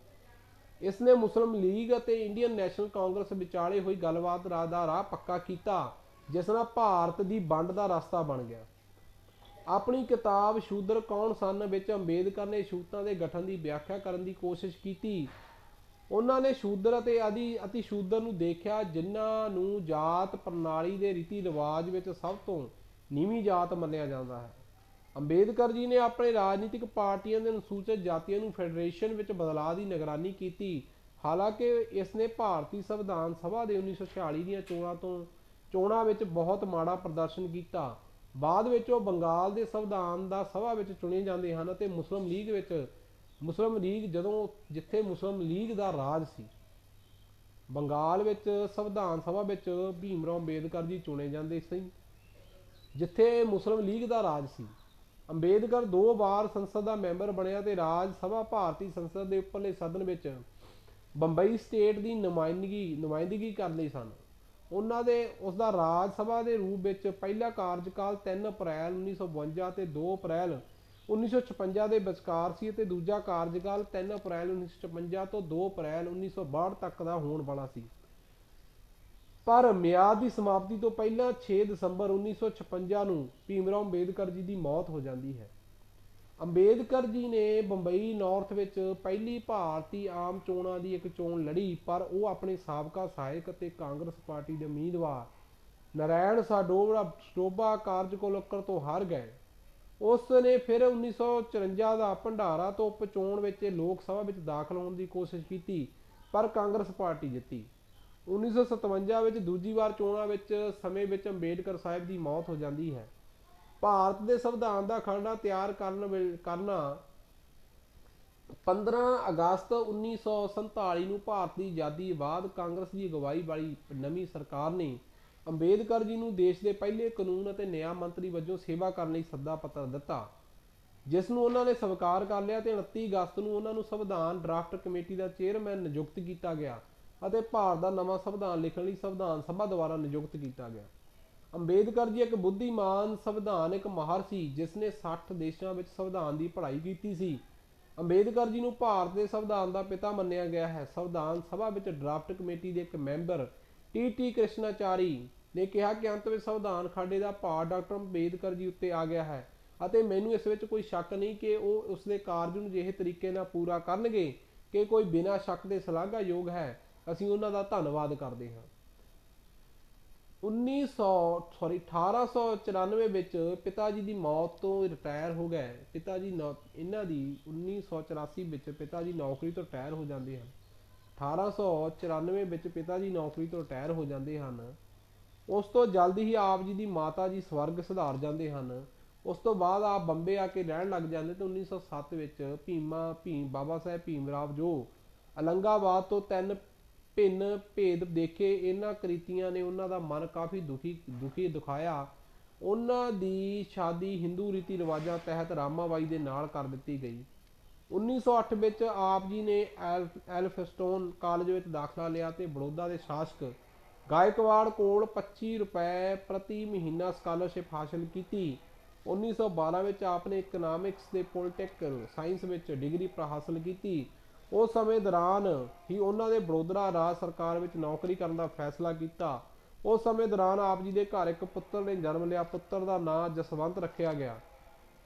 ਇਸ ਨੇ ਮੁਸਲਿਮ ਲੀਗ ਅਤੇ ਇੰਡੀਅਨ ਨੈਸ਼ਨਲ ਕਾਂਗਰਸ ਵਿਚਾਲੇ ਹੋਈ ਗੱਲਬਾਤ ਦਾ ਰਾਹ ਪੱਕਾ ਕੀਤਾ, ਜਿਸ ਨਾਲ ਭਾਰਤ ਦੀ ਵੰਡ ਦਾ ਰਸਤਾ ਬਣ ਗਿਆ। ਆਪਣੀ ਕਿਤਾਬ ਸ਼ੂਦਰ ਕੌਣ ਸਨ ਵਿੱਚ ਅੰਬੇਦਕਰ ਨੇ ਛੂਤਾਂ ਦੇ ਗਠਨ ਦੀ ਵਿਆਖਿਆ ਕਰਨ ਦੀ ਕੋਸ਼ਿਸ਼ ਕੀਤੀ। ਉਹਨਾਂ ਨੇ ਸ਼ੂਦਰ ਅਤੇ ਅਤੀ ਸ਼ੂਦਰ ਨੂੰ ਦੇਖਿਆ, ਜਿਨ੍ਹਾਂ ਨੂੰ ਜਾਤ ਪ੍ਰਣਾਲੀ ਦੇ ਰੀਤੀ ਰਿਵਾਜ ਵਿੱਚ ਸਭ ਤੋਂ ਨੀਵੀਂ ਜਾਤ ਮੰਨਿਆ ਜਾਂਦਾ ਹੈ। ਅੰਬੇਦਕਰ ਜੀ ਨੇ ਆਪਣੇ ਰਾਜਨੀਤਿਕ ਪਾਰਟੀਆਂ ਦੇ ਅਨੁਸੂਚਿਤ ਜਾਤੀਆਂ ਨੂੰ ਫੈਡਰੇਸ਼ਨ ਵਿੱਚ ਬਦਲਾਅ ਦੀ ਨਿਗਰਾਨੀ ਕੀਤੀ। ਹਾਲਾਂਕਿ ਇਸ ਨੇ ਭਾਰਤੀ ਸੰਵਿਧਾਨ ਸਭਾ ਦੇ 1946 ਦੀਆਂ ਚੋਣਾਂ ਵਿੱਚ ਬਹੁਤ ਮਾੜਾ ਪ੍ਰਦਰਸ਼ਨ ਕੀਤਾ। ਬਾਅਦ ਵਿੱਚ ਉਹ ਬੰਗਾਲ ਦੇ ਸੰਵਿਧਾਨ ਦਾ ਸਭਾ ਵਿੱਚ ਚੁਣੇ ਜਾਂਦੇ ਹਨ ਅਤੇ ਮੁਸਲਿਮ ਲੀਗ ਜਿੱਥੇ ਮੁਸਲਿਮ ਲੀਗ ਦਾ ਰਾਜ ਸੀ, ਬੰਗਾਲ ਵਿੱਚ ਸੰਵਿਧਾਨ ਸਭਾ ਵਿੱਚ ਭੀਮਰਾਓ ਅੰਬੇਦਕਰ ਜੀ ਚੁਣੇ ਜਾਂਦੇ ਸੀ, ਜਿੱਥੇ ਮੁਸਲਿਮ ਲੀਗ ਦਾ ਰਾਜ ਸੀ। ਅੰਬੇਦਕਰ 2 ਵਾਰ ਸੰਸਦ ਦਾ ਮੈਂਬਰ ਬਣਿਆ ਤੇ ਰਾਜ ਸਭਾ ਭਾਰਤੀ ਸੰਸਦ ਦੇ ਉੱਪਰਲੇ ਸਦਨ ਵਿੱਚ ਬੰਬਈ ਸਟੇਟ ਦੀ ਨੁਮਾਇੰਦਗੀ ਕਰਦੇ ਸਨ। ਉਸ ਦਾ ਰਾਜ ਸਭਾ ਦੇ ਰੂਪ ਵਿੱਚ ਪਹਿਲਾ ਕਾਰਜਕਾਲ 3 ਅਪ੍ਰੈਲ 1952 ਤੇ 2 ਅਪ੍ਰੈਲ 1956 ਦੇ ਵਿਚਕਾਰ ਸੀ ਅਤੇ ਦੂਜਾ ਕਾਰਜਕਾਲ 3 ਅਪ੍ਰੈਲ 1956 ਤੋਂ 2 ਅਪ੍ਰੈਲ 1962 ਤੱਕ ਦਾ ਹੋਣ ਵਾਲਾ ਸੀ। ਪਰ ਮਿਆਦ ਦੀ ਸਮਾਪਤੀ ਤੋਂ ਪਹਿਲਾਂ 6 ਦਸੰਬਰ 1956 ਨੂੰ ਭੀਮ ਰਾਓ ਅੰਬੇਦਕਰ ਜੀ ਦੀ ਮੌਤ ਹੋ ਜਾਂਦੀ ਹੈ। ਅੰਬੇਦਕਰ ਜੀ ਨੇ ਬੰਬਈ ਨਾਰਥ ਵਿੱਚ ਪਹਿਲੀ ਭਾਰਤੀ ਆਮ ਚੋਣਾਂ ਦੀ ਇੱਕ ਚੋਣ ਲੜੀ, ਪਰ ਉਹ ਆਪਣੇ ਸਾਬਕਾ ਸਹਾਇਕ ਅਤੇ ਕਾਂਗਰਸ ਪਾਰਟੀ ਦੇ ਉਮੀਦਵਾਰ ਨਾਰਾਇਣ ਸਾਡੋਬਾ ਕਾਰਜਕੋਲਕਰ ਤੋਂ ਹਾਰ ਗਏ। ਉਸ ਨੇ ਫਿਰ 1954 ਦਾ ਭੰਡਾਰਾ ਤੋਂ ਉਪ ਚੋਣ ਵਿੱਚ ਲੋਕ ਸਭਾ ਵਿੱਚ ਦਾਖਲ ਹੋਣ ਦੀ ਕੋਸ਼ਿਸ਼ ਕੀਤੀ, ਪਰ ਕਾਂਗਰਸ ਪਾਰਟੀ ਜਿੱਤੀ। 1957 ਵਿੱਚ ਦੂਜੀ ਵਾਰ ਚੋਣਾਂ ਵਿੱਚ ਸਮੇਂ ਵਿੱਚ ਅੰਬੇਦਕਰ ਸਾਹਿਬ ਦੀ ਮੌਤ ਹੋ ਜਾਂਦੀ ਹੈ। ਭਾਰਤ ਦੇ ਸੰਵਿਧਾਨ ਦਾ ਖਰੜਾ ਤਿਆਰ ਕਰਨਾ 15 ਅਗਸਤ 1947 ਨੂੰ ਭਾਰਤ ਦੀ ਆਜ਼ਾਦੀ ਬਾਅਦ ਕਾਂਗਰਸ ਦੀ ਅਗਵਾਈ ਵਾਲੀ ਨਵੀਂ ਸਰਕਾਰ ਨੇ ਅੰਬੇਦਕਰ ਜੀ ਨੂੰ ਦੇਸ਼ ਦੇ ਪਹਿਲੇ ਕਾਨੂੰਨ ਅਤੇ ਨਿਆਂ ਮੰਤਰੀ ਵਜੋਂ ਸੇਵਾ ਕਰਨ ਲਈ ਸੱਦਾ ਪੱਤਰ ਦਿੱਤਾ, ਜਿਸ ਨੂੰ ਉਹਨਾਂ ਨੇ ਸਵੀਕਾਰ ਕਰ ਲਿਆ ਤੇ 29 ਅਗਸਤ ਨੂੰ ਉਹਨਾਂ ਨੂੰ ਸੰਵਿਧਾਨ ਡਰਾਫਟ ਕਮੇਟੀ ਦਾ ਚੇਅਰਮੈਨ ਨਿਯੁਕਤ ਕੀਤਾ ਗਿਆ ਅਤੇ ਭਾਰਤ ਦਾ ਨਵਾਂ ਸੰਵਿਧਾਨ ਲਿਖਣ ਲਈ ਸੰਵਿਧਾਨ ਸਭਾ ਦੁਆਰਾ ਨਿਯੁਕਤ ਕੀਤਾ ਗਿਆ। ਅੰਬੇਦਕਰ ਜੀ ਇੱਕ ਬੁੱਧੀਮਾਨ ਸੰਵਿਧਾਨਕ ਮਾਹਰ ਸੀ, ਜਿਸ ਨੇ 60 ਦੇਸ਼ਾਂ ਵਿੱਚ ਸੰਵਿਧਾਨ ਦੀ ਪੜ੍ਹਾਈ ਕੀਤੀ ਸੀ। ਅੰਬੇਦਕਰ ਜੀ ਨੂੰ ਭਾਰਤ ਦੇ ਸੰਵਿਧਾਨ ਦਾ ਪਿਤਾ ਮੰਨਿਆ ਗਿਆ ਹੈ। ਸੰਵਿਧਾਨ ਸਭਾ ਵਿੱਚ ਡਰਾਫਟ ਕਮੇਟੀ ਦੇ ਇੱਕ ਮੈਂਬਰ ਟੀ ਕ੍ਰਿਸ਼ਨਾਚਾਰੀ ਨੇ ਕਿਹਾ ਕਿ ਅੰਤ ਵਿੱਚ ਸੰਵਿਧਾਨ ਖਾਡੇ ਦਾ ਭਾਰ ਡਾਕਟਰ ਅੰਬੇਦਕਰ ਜੀ ਉੱਤੇ ਆ ਗਿਆ ਹੈ ਅਤੇ ਮੈਨੂੰ ਇਸ ਵਿੱਚ ਕੋਈ ਸ਼ੱਕ ਨਹੀਂ ਕਿ ਉਹ ਉਸਦੇ ਕਾਰਜ ਨੂੰ ਅਜਿਹੇ ਤਰੀਕੇ ਨਾਲ ਪੂਰਾ ਕਰਨਗੇ ਕਿ ਕੋਈ ਬਿਨਾਂ ਸ਼ੱਕ ਦੇ ਸ਼ਲਾਘਾਯੋਗ ਹੈ। ਅਸੀਂ ਉਹਨਾਂ ਦਾ ਧੰਨਵਾਦ ਕਰਦੇ ਹਾਂ। 1894 ਵਿੱਚ ਪਿਤਾ ਜੀ ਦੀ ਮੌਤ ਤੋਂ ਰਿਟਾਇਰ ਹੋ ਗਏ। ਇਹਨਾਂ ਦੀ 1984 ਵਿੱਚ ਪਿਤਾ ਜੀ ਨੌਕਰੀ ਤੋਂ ਰਿਟਾਇਰ ਹੋ ਜਾਂਦੇ ਹਨ। 1894 ਵਿੱਚ ਪਿਤਾ ਜੀ ਨੌਕਰੀ ਤੋਂ ਰਿਟਾਇਰ ਹੋ ਜਾਂਦੇ ਹਨ। ਉਸ ਤੋਂ ਜਲਦੀ ਹੀ ਆਪ ਜੀ ਦੀ ਮਾਤਾ ਜੀ ਸਵਰਗ ਸਿਧਾਰ ਜਾਂਦੇ ਹਨ। ਉਸ ਤੋਂ ਬਾਅਦ ਆਪ ਬੰਬੇ ਆ ਕੇ ਰਹਿਣ ਲੱਗ ਜਾਂਦੇ ਤੇ 1907 ਵਿੱਚ ਬਾਬਾ ਸਾਹਿਬ ਭੀਮ ਰਾਓ ਜੋ ਅਲੰਗਾਬਾਦ ਤੋਂ 3 ਭਿੰਨ ਭੇਦ ਦੇਖੇ, ਇਹਨਾਂ ਕ੍ਰਿਤੀਆਂ ਨੇ ਉਹਨਾਂ ਦਾ ਮਨ ਕਾਫੀ ਦੁਖਾਇਆ। ਉਹਨਾਂ ਦੀ ਸ਼ਾਦੀ ਹਿੰਦੂ ਰੀਤੀ ਰਿਵਾਜਾਂ ਤਹਿਤ ਰਾਮਾਬਾਈ ਦੇ ਨਾਲ ਕਰ ਦਿੱਤੀ ਗਈ। 1908 ਵਿੱਚ ਆਪ ਜੀ ਨੇ ਐਲਫਿਸਟੋਨ ਕਾਲਜ ਵਿੱਚ ਦਾਖਲਾ ਲਿਆ ਤੇ ਬੜੌਦਾ ਦੇ ਸ਼ਾਸਕ ਗਾਇਕਵਾੜ ਕੋਲ 25 ਰੁਪਏ ਪ੍ਰਤੀ ਮਹੀਨਾ ਸਕਾਲਰਸ਼ਿਪ ਹਾਸਲ ਕੀਤੀ। 1912 ਵਿੱਚ ਆਪ ਨੇ ਇਕਨੋਮਿਕਸ ਤੇ ਪੋਲੀਟੀਕਲ ਸਾਇੰਸ ਵਿੱਚ ਡਿਗਰੀ ਹਾਸਲ ਕੀਤੀ। ਉਸ ਸਮੇਂ ਦੌਰਾਨ ਹੀ ਉਹਨਾਂ ਦੇ ਬੜੌਦਾ ਰਾਜ ਸਰਕਾਰ ਵਿੱਚ ਨੌਕਰੀ ਕਰਨ ਦਾ ਫੈਸਲਾ ਕੀਤਾ। ਉਸ ਸਮੇਂ ਦੌਰਾਨ ਆਪ ਜੀ ਦੇ ਘਰ ਇੱਕ ਪੁੱਤਰ ਨੇ ਜਨਮ ਲਿਆ। ਪੁੱਤਰ ਦਾ ਨਾਂ ਜਸਵੰਤ ਰੱਖਿਆ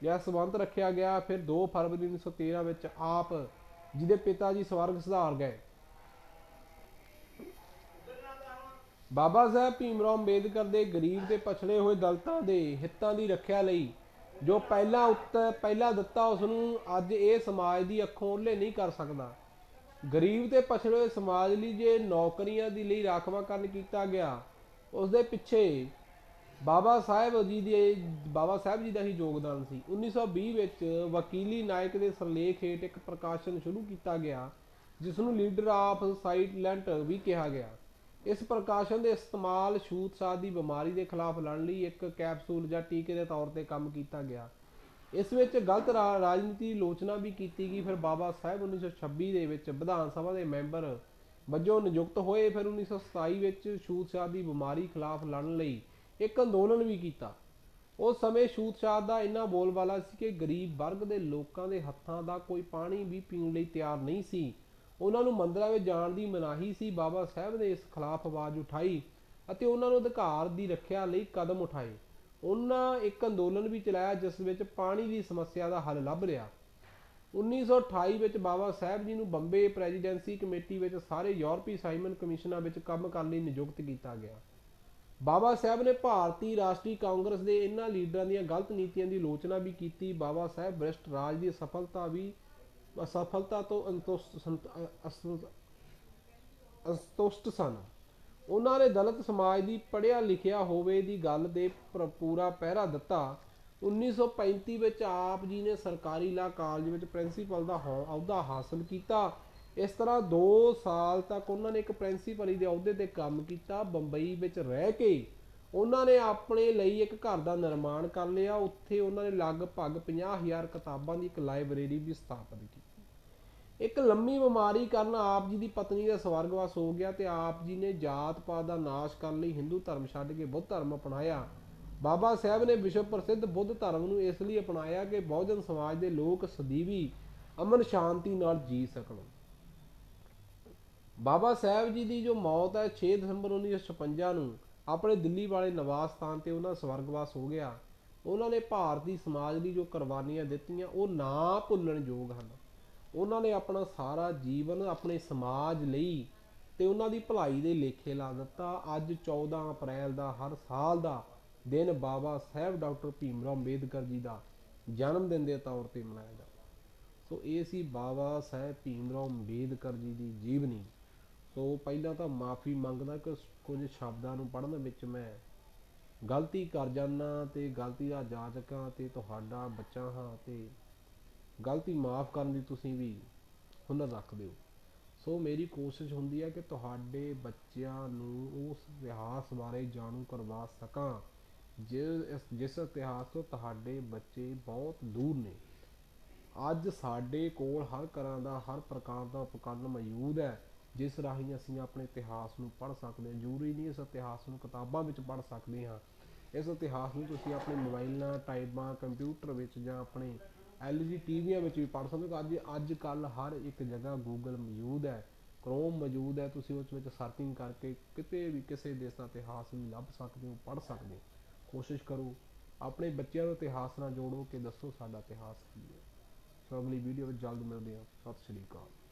ਗਿਆ। ਫਿਰ 2 ਫਰਵਰੀ 1913 ਵਿੱਚ ਆਪ ਜੀ ਦੇ ਪਿਤਾ ਜੀ ਸਵਰਗ ਸਿਧਾਰ ਗਏ। ਬਾਬਾ ਸਾਹਿਬ ਭੀਮ ਰਾਓ ਅੰਬੇਦਕਰ ਦੇ ਗਰੀਬ ਤੇ ਪਛੜੇ ਹੋਏ ਦਲਿਤਾਂ ਦੇ ਹਿੱਤਾਂ ਦੀ ਰੱਖਿਆ ਲਈ ਜੋ ਪਹਿਲਾ ਦਿੱਤਾ, ਉਸ ਨੂੰ ਅੱਜ ਇਹ ਸਮਾਜ ਦੀ ਅੱਖੋਂ ਓਹਲੇ ਨਹੀਂ ਕਰ ਸਕਦਾ। ਗਰੀਬ ਤੇ ਪਛੜੇ ਹੋਏ ਸਮਾਜ ਲਈ ਜੇ ਨੌਕਰੀਆਂ ਦੀ ਲਈ ਰਾਖਵਾਂਕਰਨ ਕੀਤਾ ਗਿਆ, ਉਸ ਦੇ ਪਿੱਛੇ ਬਾਬਾ ਸਾਹਿਬ ਜੀ ਦਾ ਹੀ ਯੋਗਦਾਨ ਸੀ। 1920 ਵਿੱਚ ਵਕੀਲੀ ਨਾਇਕ ਦੇ ਸਿਰਲੇਖ ਹੇਠ ਇੱਕ ਪ੍ਰਕਾਸ਼ਨ ਸ਼ੁਰੂ ਕੀਤਾ ਗਿਆ, ਜਿਸ ਨੂੰ ਲੀਡਰ ਆਫ ਸਾਇਲੈਂਟ ਵੀ ਕਿਹਾ ਗਿਆ। ਇਸ ਪ੍ਰਕਾਸ਼ਨ ਦੇ ਇਸਤੇਮਾਲ ਛੂਤ-ਛਾਤ ਦੀ ਬਿਮਾਰੀ ਦੇ ਖਿਲਾਫ ਲੜਨ ਲਈ ਇੱਕ ਕੈਪਸੂਲ ਜਾਂ ਟੀਕੇ ਦੇ ਤੌਰ ਤੇ ਕੰਮ ਕੀਤਾ ਗਿਆ। ਇਸ ਵਿੱਚ ਗਲਤ ਰਾਜਨੀਤੀ ਦੀ ਆਲੋਚਨਾ ਵੀ ਕੀਤੀ ਗਈ। ਫਿਰ ਬਾਬਾ ਸਾਹਿਬ 1926 ਦੇ ਵਿੱਚ ਵਿਧਾਨ ਸਭਾ ਦੇ ਮੈਂਬਰ ਵਜੋਂ ਨਿਯੁਕਤ ਹੋਏ। ਫਿਰ 1927 ਵਿੱਚ ਛੂਤ-ਛਾਤ ਦੀ ਬਿਮਾਰੀ ਖਿਲਾਫ ਲੜਨ ਲਈ ਇੱਕ ਅੰਦੋਲਨ ਵੀ ਕੀਤਾ। ਉਸ ਸਮੇਂ ਛੂਤ-ਛਾਤ ਦਾ ਇੰਨਾ ਬੋਲਬਾਲਾ ਸੀ ਕਿ ਗਰੀਬ ਵਰਗ ਦੇ ਲੋਕਾਂ ਦੇ ਹੱਥਾਂ ਦਾ ਕੋਈ ਪਾਣੀ ਵੀ ਪੀਣ ਲਈ ਤਿਆਰ ਨਹੀਂ ਸੀ। ਉਹਨਾਂ ਨੂੰ ਮੰਦਰਾਂ ਵਿੱਚ ਜਾਣ ਦੀ ਮਨਾਹੀ ਸੀ। ਬਾਬਾ ਸਾਹਿਬ ਨੇ ਇਸ ਖਿਲਾਫ ਆਵਾਜ਼ ਉਠਾਈ ਅਤੇ ਉਹਨਾਂ ਨੂੰ ਅਧਿਕਾਰ ਦੀ ਰੱਖਿਆ ਲਈ ਕਦਮ ਉਠਾਏ। ਉਹਨਾਂ ਇੱਕ ਅੰਦੋਲਨ ਵੀ ਚਲਾਇਆ, ਜਿਸ ਵਿੱਚ ਪਾਣੀ ਦੀ ਸਮੱਸਿਆ ਦਾ ਹੱਲ ਲੱਭ ਲਿਆ। 1928 ਵਿੱਚ ਬਾਬਾ ਸਾਹਿਬ ਜੀ ਨੂੰ ਬੰਬੇ ਪ੍ਰੈਜ਼ੀਡੈਂਸੀ ਕਮੇਟੀ ਵਿੱਚ ਸਾਰੇ ਯੂਰਪੀ ਸਾਈਮਨ ਕਮਿਸ਼ਨਾਂ ਵਿੱਚ ਕੰਮ ਕਰਨ ਲਈ ਨਿਯੁਕਤ ਕੀਤਾ ਗਿਆ। ਬਾਬਾ ਸਾਹਿਬ ਨੇ ਭਾਰਤੀ ਰਾਸ਼ਟਰੀ ਕਾਂਗਰਸ ਦੇ ਇਹਨਾਂ ਲੀਡਰਾਂ ਦੀਆਂ ਗਲਤ ਨੀਤੀਆਂ ਦੀ ਆਲੋਚਨਾ ਵੀ ਕੀਤੀ। ਬਾਬਾ ਸਾਹਿਬ ਭ੍ਰਿਸ਼ਟ ਰਾਜ ਦੀ ਅਸਫਲਤਾ ਤੋਂ ਅਸੰਤੁਸ਼ਟ ਸਨ। ਉਹਨਾਂ ਨੇ ਦਲਿਤ ਸਮਾਜ ਦੀ ਪੜ੍ਹਿਆ ਲਿਖਿਆ ਹੋਵੇ ਦੀ ਗੱਲ ਦੇ ਪੂਰਾ ਪਹਿਰਾ ਦਿੱਤਾ। 1935 ਵਿੱਚ ਆਪ ਜੀ ਨੇ ਸਰਕਾਰੀ ਲਾਅ ਕਾਲਜ ਵਿੱਚ ਪ੍ਰਿੰਸੀਪਲ ਦਾ ਅਹੁਦਾ ਹਾਸਲ ਕੀਤਾ। ਇਸ ਤਰ੍ਹਾਂ 2 ਸਾਲ ਤੱਕ ਉਹਨਾਂ ਨੇ ਇੱਕ ਪ੍ਰਿੰਸੀਪਲੀ ਦੇ ਅਹੁਦੇ ਤੇ ਕੰਮ ਕੀਤਾ। ਬੰਬਈ ਵਿੱਚ ਰਹਿ ਕੇ ਉਹਨਾਂ ਨੇ ਆਪਣੇ ਲਈ ਇੱਕ ਘਰ ਦਾ ਨਿਰਮਾਣ ਕਰ ਲਿਆ। ਉੱਥੇ ਉਹਨਾਂ ਨੇ ਲਗਭਗ 50,000 ਕਿਤਾਬਾਂ ਦੀ ਇੱਕ ਲਾਇਬ੍ਰੇਰੀ ਵੀ ਸਥਾਪਿਤ ਕੀਤੀ। ਇੱਕ ਲੰਮੀ ਬਿਮਾਰੀ ਕਾਰਨ ਆਪ ਜੀ ਦੀ ਪਤਨੀ ਦਾ ਸਵਰਗਵਾਸ ਹੋ ਗਿਆ ਤੇ ਆਪ ਜੀ ਨੇ ਜਾਤ ਪਾਤ ਦਾ ਨਾਸ਼ ਕਰਨ ਲਈ ਹਿੰਦੂ ਧਰਮ ਛੱਡ ਕੇ ਬੁੱਧ ਧਰਮ ਅਪਣਾਇਆ। ਬਾਬਾ ਸਾਹਿਬ ਨੇ ਵਿਸ਼ਵ ਪ੍ਰਸਿੱਧ ਬੁੱਧ ਧਰਮ ਨੂੰ ਇਸ ਲਈ ਅਪਣਾਇਆ ਕਿ ਬਹੁਜਨ ਸਮਾਜ ਦੇ ਲੋਕ ਸਦੀਵੀ ਅਮਨ ਸ਼ਾਂਤੀ ਨਾਲ ਜੀ ਸਕਣ। ਬਾਬਾ ਸਾਹਿਬ ਜੀ ਦੀ ਜੋ ਮੌਤ ਹੈ 6 ਦਸੰਬਰ 1956 ਨੂੰ ਆਪਣੇ ਦਿੱਲੀ ਵਾਲੇ ਨਿਵਾਸ ਸਥਾਨ ਤੇ ਉਹਨਾਂ ਸਵਰਗਵਾਸ ਹੋ ਗਿਆ। ਉਹਨਾਂ ਨੇ ਭਾਰਤੀ ਸਮਾਜ ਲਈ ਜੋ ਕੁਰਬਾਨੀਆਂ ਦਿੱਤੀਆਂ ਉਹ ਨਾ ਭੁੱਲਣ ਯੋਗ ਹਨ। ਉਹਨਾਂ ਨੇ ਆਪਣਾ ਸਾਰਾ ਜੀਵਨ ਆਪਣੇ ਸਮਾਜ ਲਈ ਤੇ ਉਹਨਾਂ ਦੀ ਭਲਾਈ ਦੇ ਲੇਖੇ ਲਾ ਦਿੱਤਾ। ਅੱਜ 14 ਅਪ੍ਰੈਲ ਦਾ ਹਰ ਸਾਲ ਦਾ ਦਿਨ ਬਾਬਾ ਸਾਹਿਬ ਡਾਕਟਰ ਭੀਮ ਰਾਓ ਅੰਬੇਦਕਰ ਜੀ ਦਾ ਜਨਮ ਦਿਨ ਦੇ ਤੌਰ ਤੇ ਮਨਾਇਆ ਜਾਂਦਾ। ਸੋ ਇਹ ਸੀ ਬਾਬਾ ਸਾਹਿਬ ਭੀਮ ਰਾਓ ਅੰਬੇਦਕਰ ਜੀ ਦੀ ਜੀਵਨੀ। ਸੋ ਪਹਿਲਾਂ ਤਾਂ ਮਾਫੀ ਮੰਗਦਾ ਕਿ ਕੁਝ ਸ਼ਬਦਾਂ ਨੂੰ ਪੜ੍ਹਨ ਵਿੱਚ ਮੈਂ ਗਲਤੀ ਕਰ ਜਾਂਦਾ ਤੇ ਗਲਤੀ ਦਾ ਜਾਚਕ ਹਾਂ ਤੇ ਤੁਹਾਡਾ ਬੱਚਾ ਹਾਂ ਤੇ ਗਲਤੀ ਮਾਫ ਕਰਨ ਦੀ ਤੁਸੀਂ ਵੀ ਹੁਨਰ ਰੱਖਦੇ ਹੋ। ਸੋ ਮੇਰੀ ਕੋਸ਼ਿਸ਼ ਹੁੰਦੀ ਹੈ ਕਿ ਤੁਹਾਡੇ ਬੱਚਿਆਂ ਨੂੰ ਉਸ ਇਤਿਹਾਸ ਬਾਰੇ ਜਾਣੂ ਕਰਵਾ ਸਕਾਂ ਜਿਸ ਇਤਿਹਾਸ ਤੋਂ ਤੁਹਾਡੇ ਬੱਚੇ ਬਹੁਤ ਦੂਰ ਨੇ। ਅੱਜ ਸਾਡੇ ਕੋਲ ਹਰ ਪ੍ਰਕਾਰ ਦਾ ਉਪਕਰਨ ਮੌਜੂਦ ਹੈ ਜਿਸ ਰਾਹੀਂ ਅਸੀਂ ਆਪਣੇ ਇਤਿਹਾਸ ਨੂੰ ਪੜ੍ਹ ਸਕਦੇ ਹਾਂ। ਜ਼ਰੂਰੀ ਨਹੀਂ ਇਸ ਇਤਿਹਾਸ ਨੂੰ ਕਿਤਾਬਾਂ ਵਿੱਚ ਪੜ੍ਹ ਸਕਦੇ ਹਾਂ। ਇਸ ਇਤਿਹਾਸ ਨੂੰ ਤੁਸੀਂ ਆਪਣੇ ਮੋਬਾਈਲਾਂ, ਟਾਈਪਾਂ, ਕੰਪਿਊਟਰ ਵਿੱਚ ਜਾਂ ਆਪਣੇ LG ਟੀਵੀਆਂ ਵਿੱਚ ਵੀ ਪੜ੍ਹ ਸਕਦੇ ਹੋ। ਅੱਜ ਕੱਲ੍ਹ ਹਰ ਇੱਕ ਜਗ੍ਹਾ ਗੂਗਲ ਮੌਜੂਦ ਹੈ, ਕ੍ਰੋਮ ਮੌਜੂਦ ਹੈ। ਤੁਸੀਂ ਉਸ ਵਿੱਚ ਸਰਚਿੰਗ ਕਰਕੇ ਕਿਤੇ ਵੀ ਕਿਸੇ ਦੇਸ਼ ਦਾ ਇਤਿਹਾਸ ਵੀ ਲੱਭ ਸਕਦੇ ਹੋ, ਪੜ੍ਹ ਸਕਦੇ ਹੋ। ਕੋਸ਼ਿਸ਼ ਕਰੋ ਆਪਣੇ ਬੱਚਿਆਂ ਨੂੰ ਇਤਿਹਾਸ ਨਾਲ ਜੋੜੋ ਕਿ ਦੱਸੋ ਸਾਡਾ ਇਤਿਹਾਸ ਕੀ ਹੈ। ਸੋ ਅਗਲੀ ਵੀਡੀਓ ਵਿੱਚ ਜਲਦ ਮਿਲਦੇ ਹਾਂ। ਸਤਿ ਸ਼੍ਰੀ ਅਕਾਲ।